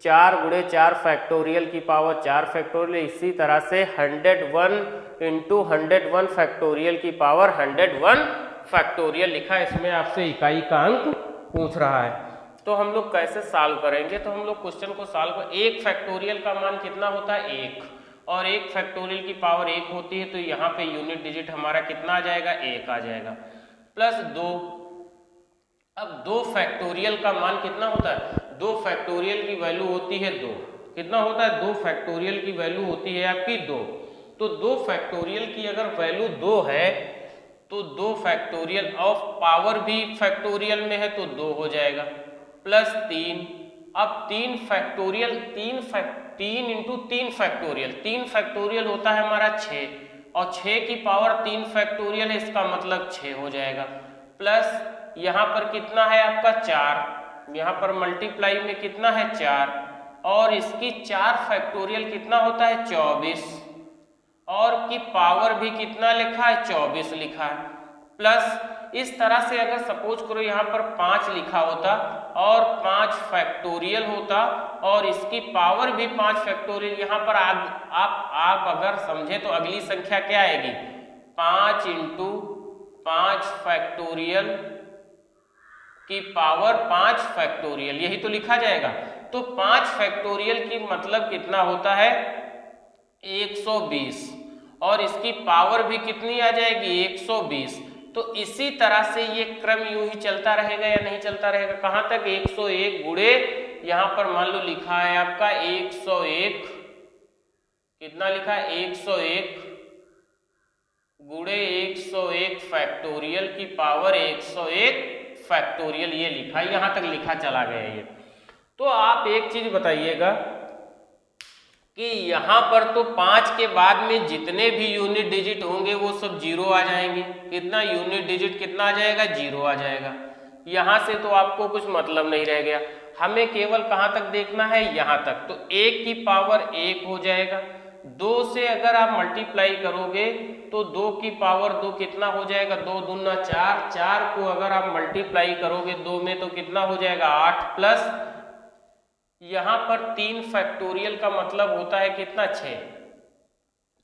4 गुणे 4 फैक्टोरियल की पावर 4 फैक्टोरियल। इसी तरह से 101 इंटू 101 फैक्टोरियल की पावर 101 फैक्टोरियल लिखा है। इसमें आपसे इकाई का अंक पूछ रहा है, तो हम लोग कैसे सॉल्व करेंगे। तो हम लोग क्वेश्चन को सॉल्व कर, 1 फैक्टोरियल का मान कितना होता है 1, और 1 फैक्टोरियल की पावर 1 होती है, तो यहाँ पे यूनिट डिजिट हमारा कितना आ जाएगा 1 आ जाएगा, प्लस 2। अब 2 फैक्टोरियल का मान कितना होता है, 2 फैक्टोरियल की वैल्यू होती है 2, कितना होता है 2 फैक्टोरियल की वैल्यू होती है आपकी 2, तो 2 फैक्टोरियल की अगर वैल्यू 2 है तो 2 फैक्टोरियल ऑफ पावर भी फैक्टोरियल में है तो 2 हो जाएगा, प्लस 3। अब 3 फैक्टोरियल 3 इंटू 3 फैक्टोरियल, 3 फैक्टोरियल होता है हमारा 6, और 6 की पावर 3 फैक्टोरियल है, इसका मतलब 6 हो जाएगा, प्लस यहाँ पर कितना है आपका 4, यहाँ पर मल्टीप्लाई में कितना है 4, और इसकी 4 फैक्टोरियल कितना होता है 24, और की पावर भी कितना लिखा है 24 लिखा है, प्लस इस तरह से अगर सपोज करो यहाँ पर 5 लिखा होता और 5 फैक्टोरियल होता और इसकी पावर भी 5 फैक्टोरियल, यहाँ पर आप अगर समझे तो अगली संख्या क्या आएगी 5 इंटू 5 फैक्टोरियल की पावर 5 फैक्टोरियल, यही तो लिखा जाएगा। तो 5 फैक्टोरियल की मतलब कितना होता है 120, और इसकी पावर भी कितनी आ जाएगी 120। तो इसी तरह से ये क्रम यूं ही चलता रहेगा या नहीं चलता रहेगा, कहां तक 101 गुणे, यहां पर मान लो लिखा है आपका 101, कितना लिखा है 101 गुणे 101 फैक्टोरियल की पावर 101 फैक्टोरियल ये लिखा, यहाँ तक लिखा चला गया ये। तो आप एक चीज बताइएगा कि यहाँ पर तो 5 के बाद में जितने भी यूनिट डिजिट होंगे वो सब जीरो आ जाएंगे। कितना यूनिट डिजिट कितना आ जाएगा? जीरो आ जाएगा। यहाँ से तो आपको कुछ मतलब नहीं रह गया, हमें केवल कहाँ तक देखना है? यहाँ तक। तो 1 की पावर 1 हो जाएगा। 2 से अगर आप मल्टीप्लाई करोगे तो 2 की पावर 2 कितना हो जाएगा? 2 दूना 4। 4 को अगर आप मल्टीप्लाई करोगे 2 में तो कितना हो जाएगा? 8 प्लस यहाँ पर 3 फैक्टोरियल का मतलब होता है कितना? 6।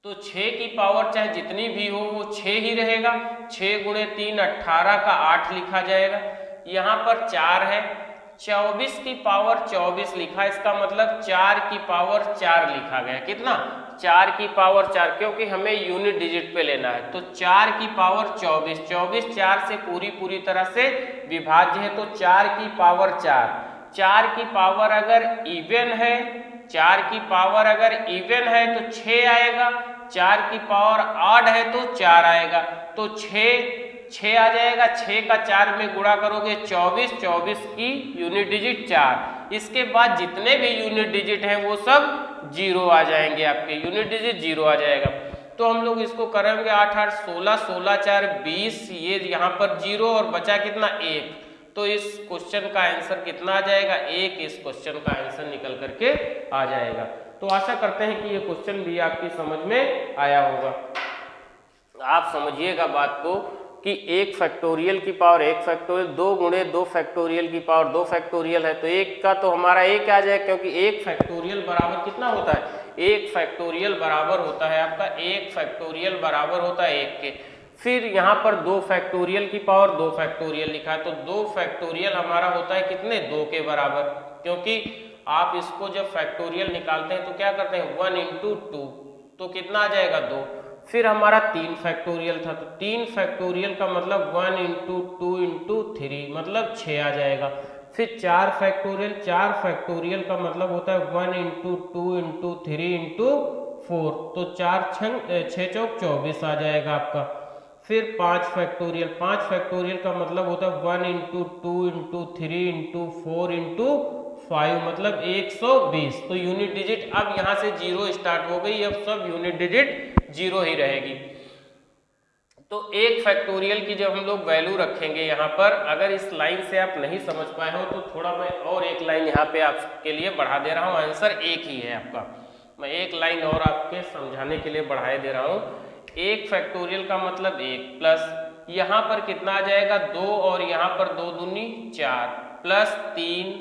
तो 6 की पावर चाहे जितनी भी हो वो 6 ही रहेगा। 6 गुणे 3 18 का 8 लिखा जाएगा। यहाँ पर 4 है, 24 की पावर 24 लिखा, इसका मतलब 4 की पावर 4 लिखा गया। कितना? 4 की पावर 4, क्योंकि हमें यूनिट डिजिट पे लेना है। तो 4 की पावर 24, 24 4 से पूरी तरह से विभाज्य है, तो 4 की पावर 4। 4 की पावर अगर इवन है, 4 की पावर अगर इवन है तो 6 आएगा। 4 की पावर ऑड है तो 4 आएगा। तो 6 आ जाएगा। 6 का 4 में गुणा करोगे 24, 24 की यूनिट डिजिट 4। इसके बाद जितने भी यूनिट डिजिट हैं वो सब जीरो आ जाएंगे, आपके यूनिट डिजिट जीरो आ जाएगा। तो हम लोग इसको करेंगे 8 8 16, 16 4 20, ये यहाँ पर जीरो और बचा कितना? 1। तो इस क्वेश्चन का आंसर कितना आ जाएगा? 1। इस क्वेश्चन का आंसर निकल करके आ जाएगा। तो आशा करते हैं कि ये क्वेश्चन भी आपकी समझ में आया होगा। आप समझिएगा बात को कि 1 फैक्टोरियल की पावर 1 फैक्टोरियल, 2 गुणे 2 फैक्टोरियल की पावर 2 फैक्टोरियल है, तो 1 का तो हमारा 1 आ जाएगा, क्योंकि 1 फैक्टोरियल बराबर कितना होता है? 1 फैक्टोरियल बराबर होता है आपका 1 फैक्टोरियल बराबर होता है 1 के। फिर यहाँ पर 2 फैक्टोरियल की पावर 2 फैक्टोरियल लिखा है, तो 2 फैक्टोरियल हमारा होता है कितने? 2 के बराबर। क्योंकि आप इसको जब फैक्टोरियल निकालते हैं तो क्या करते हैं? 1 इंटू 2, तो कितना आ जाएगा? 2। फिर हमारा 3 फैक्टोरियल था, तो 3 फैक्टोरियल का मतलब 1 इंटू 2 इंटू 3 मतलब 6 आ जाएगा। फिर 4 फैक्टोरियल, 4 फैक्टोरियल का मतलब होता है 1 इंटू 2 इंटू 3 इंटू 4, तो 4 6 चौक 24 आ जाएगा आपका। फिर 5 फैक्टोरियल, 5 फैक्टोरियल का मतलब होता है 1 इंटू 2 इंटू 3 इंटू 4 इंटू 5 मतलब 120। तो यूनिट डिजिट अब यहाँ से जीरो स्टार्ट हो गई, अब सब यूनिट डिजिट जीरो ही रहेगी। तो 1 फैक्टोरियल की जब हम लोग वैल्यू रखेंगे यहाँ पर, अगर इस लाइन से आप नहीं समझ पाए हो तो थोड़ा मैं और एक लाइन यहाँ पे आपके लिए बढ़ा दे रहा हूँ। आंसर 1 ही है आपका, मैं एक लाइन और आपके समझाने के लिए बढ़ाए दे रहा हूँ। 1 फैक्टोरियल का मतलब 1 प्लस यहाँ पर कितना आ जाएगा? 2 और यहाँ पर 2 दूनी 4 प्लस 3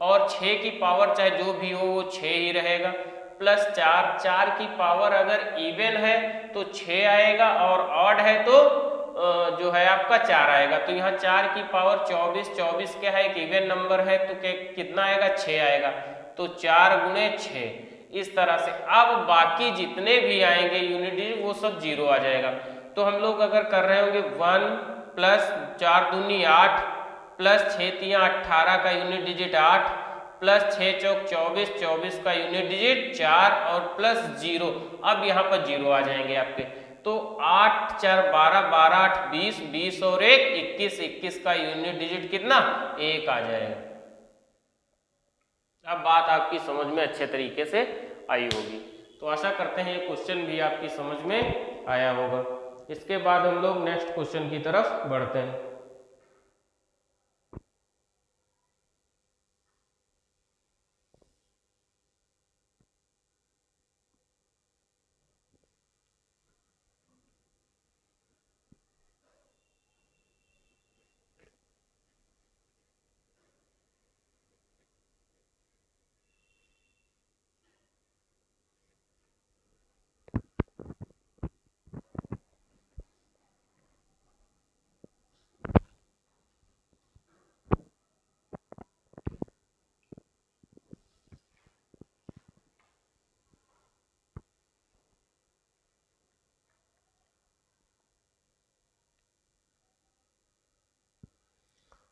और 6 की पावर चाहे जो भी हो वो 6 ही रहेगा, प्लस 4। 4 की पावर अगर इवन है तो 6 आएगा और ऑड है तो जो है आपका 4 आएगा। तो यहाँ 4 की पावर 24, 24 क्या है? एक इवन नंबर है, तो कितना आएगा? 6 आएगा। तो 4 गुणे 6 इस तरह से। अब बाकी जितने भी आएंगे यूनिट डिजिट वो सब जीरो आ जाएगा। तो हम लोग अगर कर रहे होंगे 1 प्लस 4 दूनी 8 प्लस 6 तियां 18 का यूनिट डिजिट 8 प्लस 6 चौक 24, 24 का यूनिट डिजिट 4 और प्लस 0। अब यहाँ पर जीरो आ जाएंगे आपके। तो 8 4 12, 12 8 20, 20 और 1 21, 21 का यूनिट डिजिट कितना? 1 आ जाएगा। अब बात आपकी समझ में अच्छे तरीके से आई होगी। तो आशा करते हैं ये क्वेश्चन भी आपकी समझ में आया होगा। इसके बाद हम लोग नेक्स्ट क्वेश्चन की तरफ बढ़ते हैं।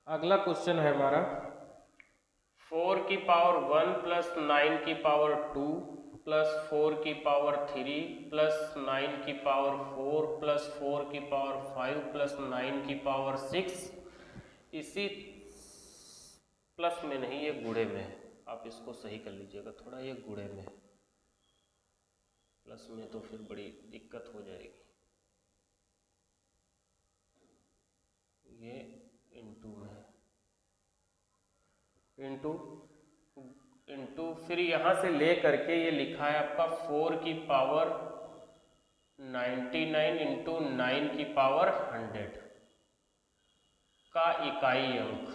अगला क्वेश्चन है हमारा 4 की पावर 1 प्लस 9 की पावर 2 प्लस 4 की पावर 3 प्लस 9 की पावर 4 प्लस 4 की पावर 5 प्लस 9 की पावर 6 इसी प्लस में नहीं, ये गुणे में है, आप इसको सही कर लीजिएगा थोड़ा, ये गुणे में है, प्लस में तो फिर बड़ी दिक्कत हो जाएगी। ये इंटू है, इंटू फिर यहाँ से ले करके ये लिखा है आपका 4 की पावर 99 इंटू 9 की पावर 100 का इकाई अंक,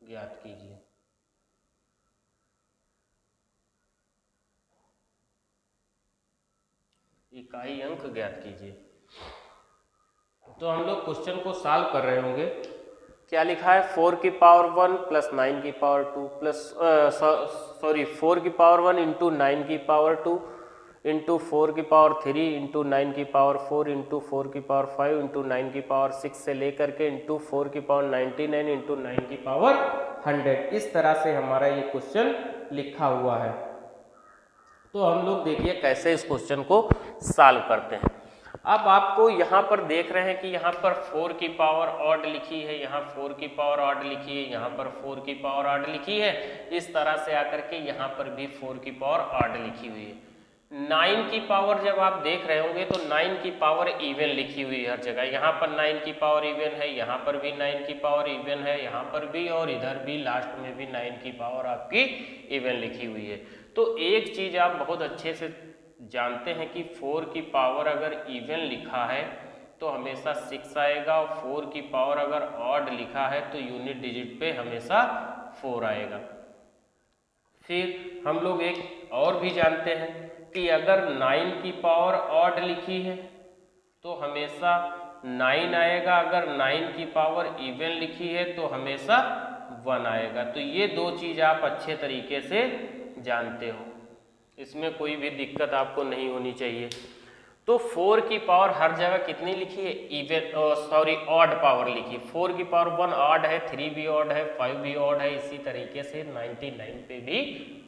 ज्ञात कीजिए। इकाई अंक ज्ञात कीजिए। तो हम लोग क्वेश्चन को सॉल्व कर रहे होंगे। क्या लिखा है? 4 की पावर 1 प्लस 9 की पावर 2 प्लस 4 की पावर 1 इंटू 9 की पावर 2 इंटू 4 की पावर 3 इंटू 9 की पावर 4 इंटू 4 की पावर 5 इंटू 9 की पावर 6 से लेकर के इंटू 4 की पावर 99 इंटू 9 की पावर 100। इस तरह से हमारा ये क्वेश्चन लिखा हुआ है। तो हम लोग देखिए कैसे इस क्वेश्चन को सॉल्व करते हैं। अब आपको यहाँ पर देख रहे हैं कि यहाँ पर 4 की पावर ऑड लिखी है, यहाँ 4 की पावर ऑड लिखी है, यहाँ पर 4 की पावर ऑड लिखी है। इस तरह से आकर के यहाँ पर भी 4 की पावर ऑड लिखी हुई है। 9 की पावर जब आप देख रहे होंगे तो 9 की पावर इवन लिखी हुई है हर जगह। यहाँ पर 9 की पावर इवन है, यहाँ पर भी 9 की पावर इवन है, यहाँ पर भी और इधर भी लास्ट में भी 9 की पावर आपकी इवन लिखी हुई है। तो एक चीज आप बहुत अच्छे से जानते हैं कि 4 की पावर अगर इवन लिखा है तो हमेशा 6 आएगा, और 4 की पावर अगर ऑड लिखा है तो यूनिट डिजिट पे हमेशा 4 आएगा। फिर हम लोग एक और भी जानते हैं कि अगर 9 की पावर ऑड लिखी है तो हमेशा 9 आएगा, अगर 9 की पावर इवन लिखी है तो हमेशा 1 आएगा। तो ये दो चीज आप अच्छे तरीके से जानते हो, इसमें कोई भी दिक्कत आपको नहीं होनी चाहिए। तो 4 की पावर हर जगह कितनी लिखी है? इवन ऑड पावर लिखी। 4 की पावर 1 ऑड है, 3 भी ऑड है, 5 भी ऑड है, इसी तरीके से 99 पे भी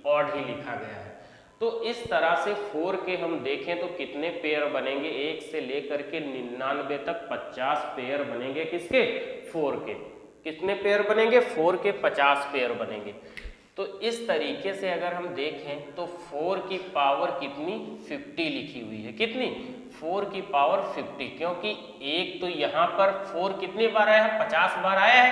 ऑड ही लिखा गया है। तो इस तरह से 4 के हम देखें तो कितने पेयर बनेंगे? 1 से लेकर के 99 तक 50 पेयर बनेंगे। किसके? 4 के। कितने पेयर बनेंगे? 4 के 50 पेयर बनेंगे। तो इस तरीके से अगर हम देखें तो 4 की पावर कितनी? 50 लिखी हुई है। कितनी? 4 की पावर 50, क्योंकि एक तो यहाँ पर 4 कितनी बार आया है? 50 बार आया है,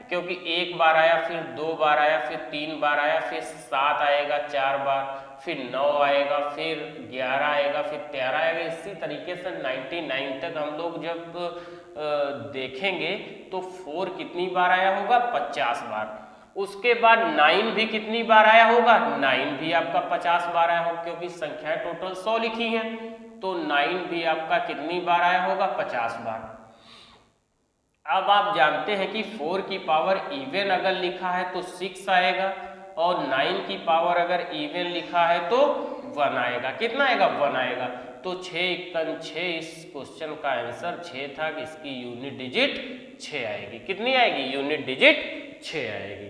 क्योंकि 1 बार आया, फिर 2 बार आया, फिर 3 बार आया, फिर 7 आएगा 4 बार, फिर 9 आएगा, फिर 11 आएगा, फिर 13 आएगा। इसी तरीके से 99 तक हम लोग जब देखेंगे तो 4 कितनी बार आया होगा? 50 बार। उसके बाद 9 भी कितनी बार आया होगा? 9 भी आपका 50 बार आया होगा, क्योंकि संख्याएं टोटल 100 लिखी हैं। तो 9 भी आपका कितनी बार आया होगा? 50 बार। अब आप जानते हैं कि 4 की पावर इवन अगर लिखा है तो 6 आएगा, और 9 की पावर अगर इवन लिखा है तो 1 आएगा। कितना आएगा? 1 आएगा। तो 6 6 इस क्वेश्चन का आंसर 6 था कि इसकी यूनिट डिजिट 6 आएगी। कितनी आएगी? यूनिट डिजिट 6 आएगी।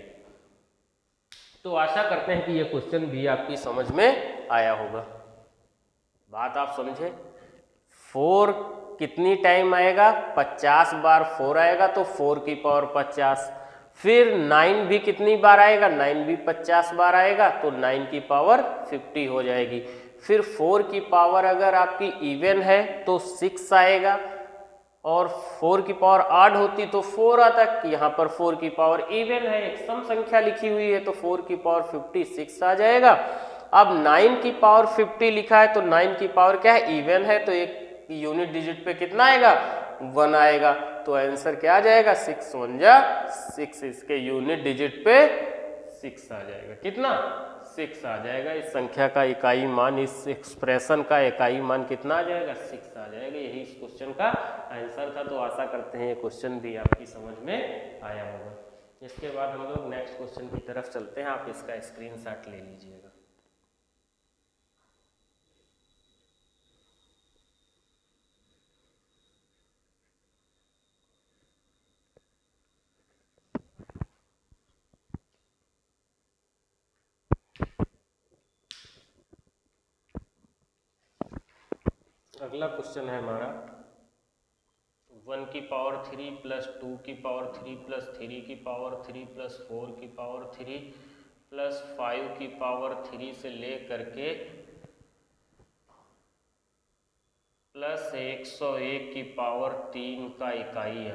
तो आशा करते हैं कि यह क्वेश्चन भी आपकी समझ में आया होगा। बात आप समझे? 4 कितनी टाइम आएगा? 50 बार 4 आएगा, तो 4 की पावर 50। फिर 9 भी कितनी बार आएगा? 9 भी 50 बार आएगा, तो 9 की पावर 50 हो जाएगी। फिर 4 की पावर अगर आपकी इवन है तो 6 आएगा, और 4 की पावर ऑड होती तो 4 आता। यहाँ पर 4 की पावर इवन है, एक सम संख्या लिखी हुई है, तो 4 की पावर 56 आ जाएगा। अब 9 की पावर 50 लिखा है तो 9 की पावर क्या है? इवन है, तो एक यूनिट डिजिट पे कितना आएगा? 1 आएगा। तो आंसर क्या आ जाएगा? 6 1 जा 6। इसके यूनिट डिजिट पे 6 आ जाएगा। कितना? 6 आ जाएगा। इस संख्या का इकाई मान, इस एक्सप्रेशन का इकाई मान कितना आ जाएगा? 6 आ जाएगा। यही इस क्वेश्चन का आंसर था। तो आशा करते हैं ये क्वेश्चन भी आपकी समझ में आया होगा। इसके बाद हम लोग नेक्स्ट क्वेश्चन की तरफ चलते हैं। आप इसका स्क्रीनशॉट ले लीजिएगा। अगला क्वेश्चन है हमारा 1 की पावर 3 प्लस 2 की पावर 3 प्लस 3 की पावर 3 प्लस 4 की पावर 3 प्लस 5 की पावर 3 से ले करके प्लस 101 की पावर 3 का इकाई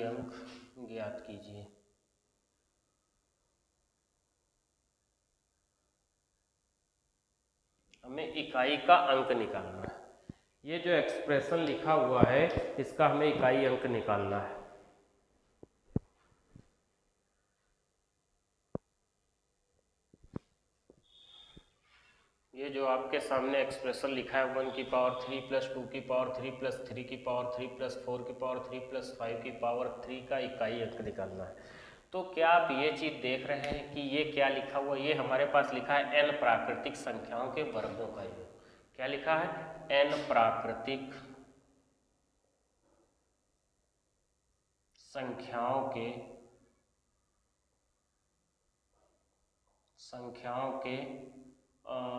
अंक ज्ञात कीजिए। हमें इकाई का अंक निकालना है। ये जो एक्सप्रेशन लिखा हुआ है इसका हमें इकाई अंक निकालना है। ये जो आपके सामने एक्सप्रेशन लिखा है 1 की पावर 3 प्लस 2 की पावर 3 प्लस 3 की पावर 3 प्लस 4 की पावर 3 प्लस 5 की पावर 3 का इकाई अंक निकालना है। तो क्या आप ये चीज़ देख रहे हैं कि ये क्या लिखा हुआ, ये हमारे पास लिखा है n प्राकृतिक संख्याओं के वर्गों का योग। क्या लिखा है? n प्राकृतिक संख्याओं के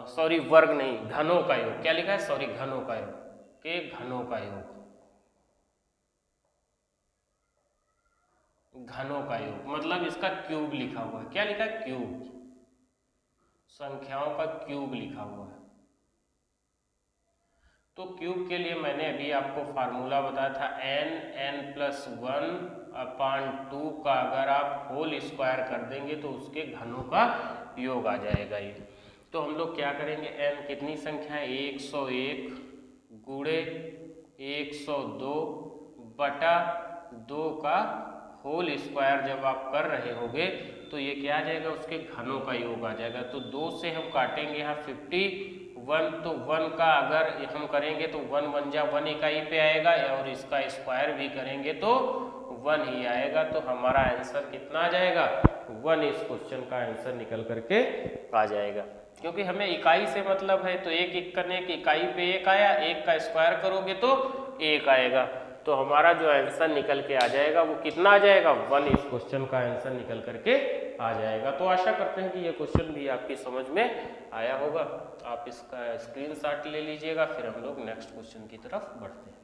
सॉरी वर्ग नहीं, घनों का योग। क्या लिखा है? सॉरी, घनों का योग, के घनों का योग, घनों का योग मतलब इसका क्यूब लिखा हुआ है। क्या लिखा है? क्यूब, संख्याओं का क्यूब लिखा हुआ है। तो क्यूब के लिए मैंने अभी आपको फार्मूला बताया था n+1/2 का अगर आप होल स्क्वायर कर देंगे तो उसके घनों का योग आ जाएगा ये। तो हम लोग क्या करेंगे, n कितनी संख्या है? 101 गुणे 102 बटा 2 का होल स्क्वायर जब आप कर रहे होगे तो ये क्या आ जाएगा? उसके घनों का योग आ जाएगा। तो 2 से हम काटेंगे यहाँ 51, तो 1 का अगर हम करेंगे तो 1 1 जा 1 इकाई पे आएगा, और इसका स्क्वायर भी करेंगे तो 1 ही आएगा। तो हमारा आंसर कितना आ जाएगा? 1 इस क्वेश्चन का आंसर निकल करके आ जाएगा। क्योंकि हमें इकाई से मतलब है, तो एक करने की इकाई पे 1 आया, 1 का स्क्वायर करोगे तो 1 आएगा। तो हमारा जो आंसर निकल के आ जाएगा वो कितना आ जाएगा? 1 इस क्वेश्चन का आंसर निकल करके आ जाएगा। तो आशा करते हैं कि ये क्वेश्चन भी आपकी समझ में आया होगा। आप इसका स्क्रीनशॉट ले लीजिएगा, फिर हम लोग नेक्स्ट क्वेश्चन की तरफ बढ़ते हैं।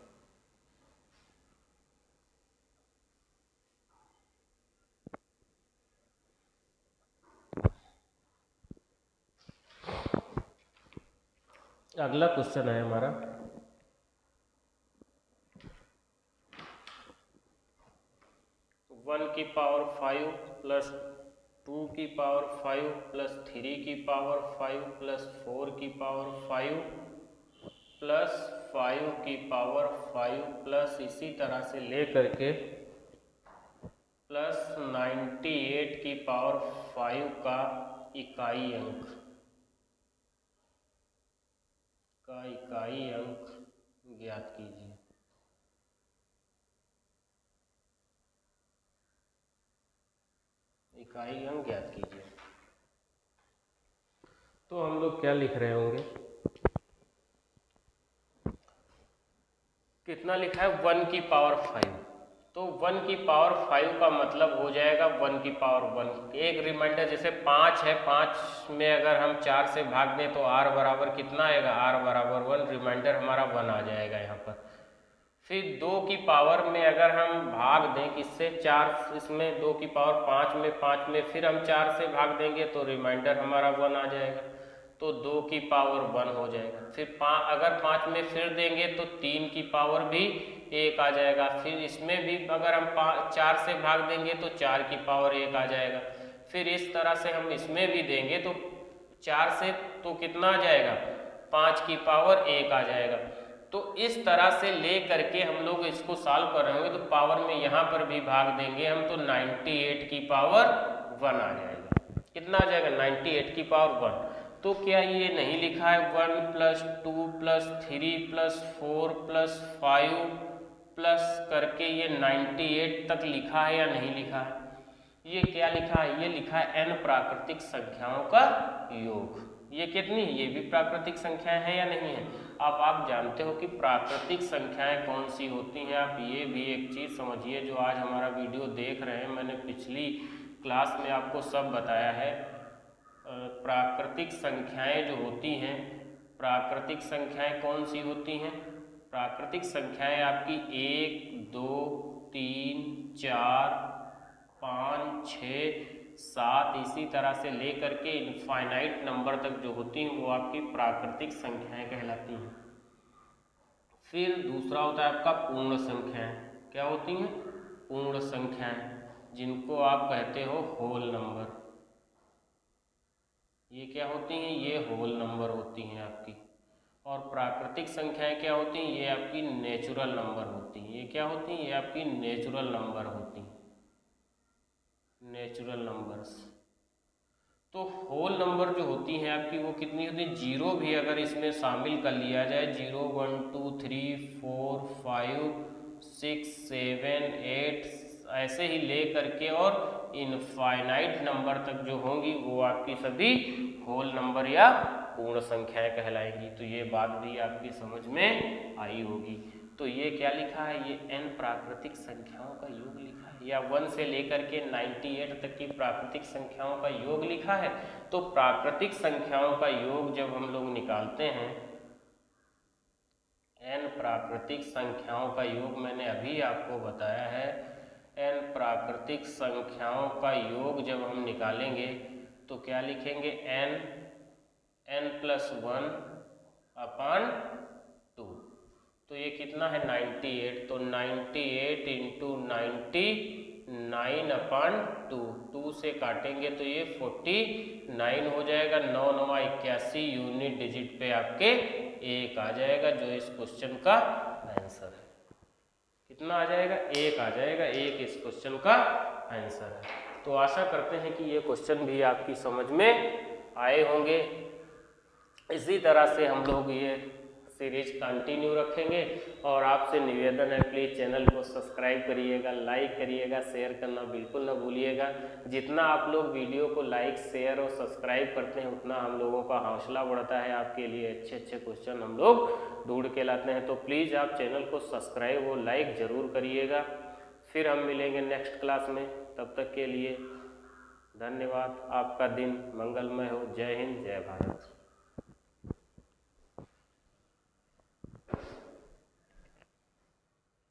अगला क्वेश्चन है हमारा 1 की पावर 5 प्लस 2 की पावर 5 प्लस 3 की पावर 5 प्लस 4 की पावर 5 प्लस 5 की पावर 5 प्लस इसी तरह से ले करके प्लस 98 की पावर 5 का इकाई अंक ज्ञात कीजिए। इकाई अंक ज्ञात कीजिए। तो हम लोग क्या लिख रहे होंगे? कितना लिखा है? 1 की पावर 5। तो 1 की पावर 5 का मतलब हो जाएगा 1 की पावर 1। एक रिमाइंडर, जैसे 5 है, 5 में अगर हम 4 से भाग दें तो r बराबर कितना आएगा? r बराबर 1। रिमाइंडर हमारा 1 आ जाएगा यहाँ पर। फिर 2 की पावर में अगर हम भाग दें किससे? 4, इसमें 2 की पावर 5 में, 5 में फिर हम 4 से भाग देंगे तो रिमाइंडर हमारा 1 आ जाएगा। तो 2 की पावर 1 हो जाएगा। फिर अगर 5 में फिर देंगे तो 3 की पावर भी 1 आ जाएगा। फिर इसमें भी अगर हम 4 से भाग देंगे तो 4 की पावर 1 आ जाएगा। फिर इस तरह से हम इसमें भी देंगे तो 4 से तो कितना आ जाएगा? 5 की पावर 1 आ जाएगा। तो इस तरह से ले करके हम लोग इसको सॉल्व कर रहे होंगे तो पावर में यहाँ पर भी भाग देंगे हम तो 98 की पावर 1 आ जाएगा। कितना आ जाएगा? 98 की पावर 1। तो क्या ये नहीं लिखा है 1 plus 2 plus 3 plus 4 plus 5 plus करके ये 98 तक लिखा है या नहीं लिखा है? ये क्या लिखा है? ये लिखा है n प्राकृतिक संख्याओं का योग। ये कितनी? ये भी प्राकृतिक संख्याएं हैं या नहीं है? अब आप जानते हो कि प्राकृतिक संख्याएं कौन सी होती हैं। आप ये भी एक चीज़ समझिए, जो आज हमारा वीडियो देख रहे हैं, मैंने पिछली क्लास में आपको सब बताया है। प्राकृतिक संख्याएं जो होती हैं, प्राकृतिक संख्याएं कौन सी होती हैं? प्राकृतिक संख्याएं आपकी 1, 2, 3, 4, 5, 6, 7 इसी तरह से लेकर के इनफाइनाइट नंबर तक जो होती हैं वो आपकी प्राकृतिक संख्याएं कहलाती हैं। फिर दूसरा होता है आपका पूर्ण संख्याएं। क्या होती हैं? पूर्ण संख्याएं, जिनको आप कहते हो होल नंबर। ये क्या होती हैं? ये होल नंबर होती हैं आपकी। और प्राकृतिक संख्याएं क्या होती हैं? ये आपकी नेचुरल नंबर होती हैं। ये क्या होती हैं? ये आपकी नेचुरल नंबर होती हैं, नेचुरल नंबर्स। तो होल नंबर जो होती हैं आपकी वो कितनी होती है? जीरो भी अगर इसमें शामिल कर लिया जाए, 0, 1, 2, 3, 4, 5, 6, 7, 8 ऐसे ही ले करके और इनफाइनाइट नंबर तक जो होंगी वो आपकी सभी होल नंबर या पूर्ण संख्याएं कहलाएंगी। तो ये बात भी आपकी समझ में आई होगी। तो ये क्या लिखा है? ये n प्राकृतिक संख्याओं का योग लिखा है, या 1 से लेकर के 98 तक की प्राकृतिक संख्याओं का योग लिखा है। तो प्राकृतिक संख्याओं का योग जब हम लोग निकालते हैं, n प्राकृतिक संख्याओं का योग मैंने अभी आपको बताया है, n प्राकृतिक संख्याओं का योग जब हम निकालेंगे तो क्या लिखेंगे? n + 1 / 2। तो ये कितना है? 98। तो 98 × 99/2, 2 से काटेंगे तो ये 49 हो जाएगा। 9 9 81 यूनिट डिजिट पे आपके 1 आ जाएगा, जो इस क्वेश्चन का आंसर है। कितना आ जाएगा? 1 आ जाएगा। 1 इस क्वेश्चन का आंसर है। तो आशा करते हैं कि ये क्वेश्चन भी आपकी समझ में आए होंगे। इसी तरह से हम लोग ये सीरीज कंटिन्यू रखेंगे। और आपसे निवेदन है, प्लीज़ चैनल को सब्सक्राइब करिएगा, लाइक करिएगा, शेयर करना बिल्कुल ना भूलिएगा। जितना आप लोग वीडियो को लाइक, शेयर और सब्सक्राइब करते हैं उतना हम लोगों का हौसला बढ़ता है। आपके लिए अच्छे अच्छे क्वेश्चन हम लोग ढूंढ के लाते हैं। तो प्लीज़ आप चैनल को सब्सक्राइब और लाइक ज़रूर करिएगा। फिर हम मिलेंगे नेक्स्ट क्लास में। तब तक के लिए धन्यवाद। आपका दिन मंगलमय हो। जय हिंद, जय भारत।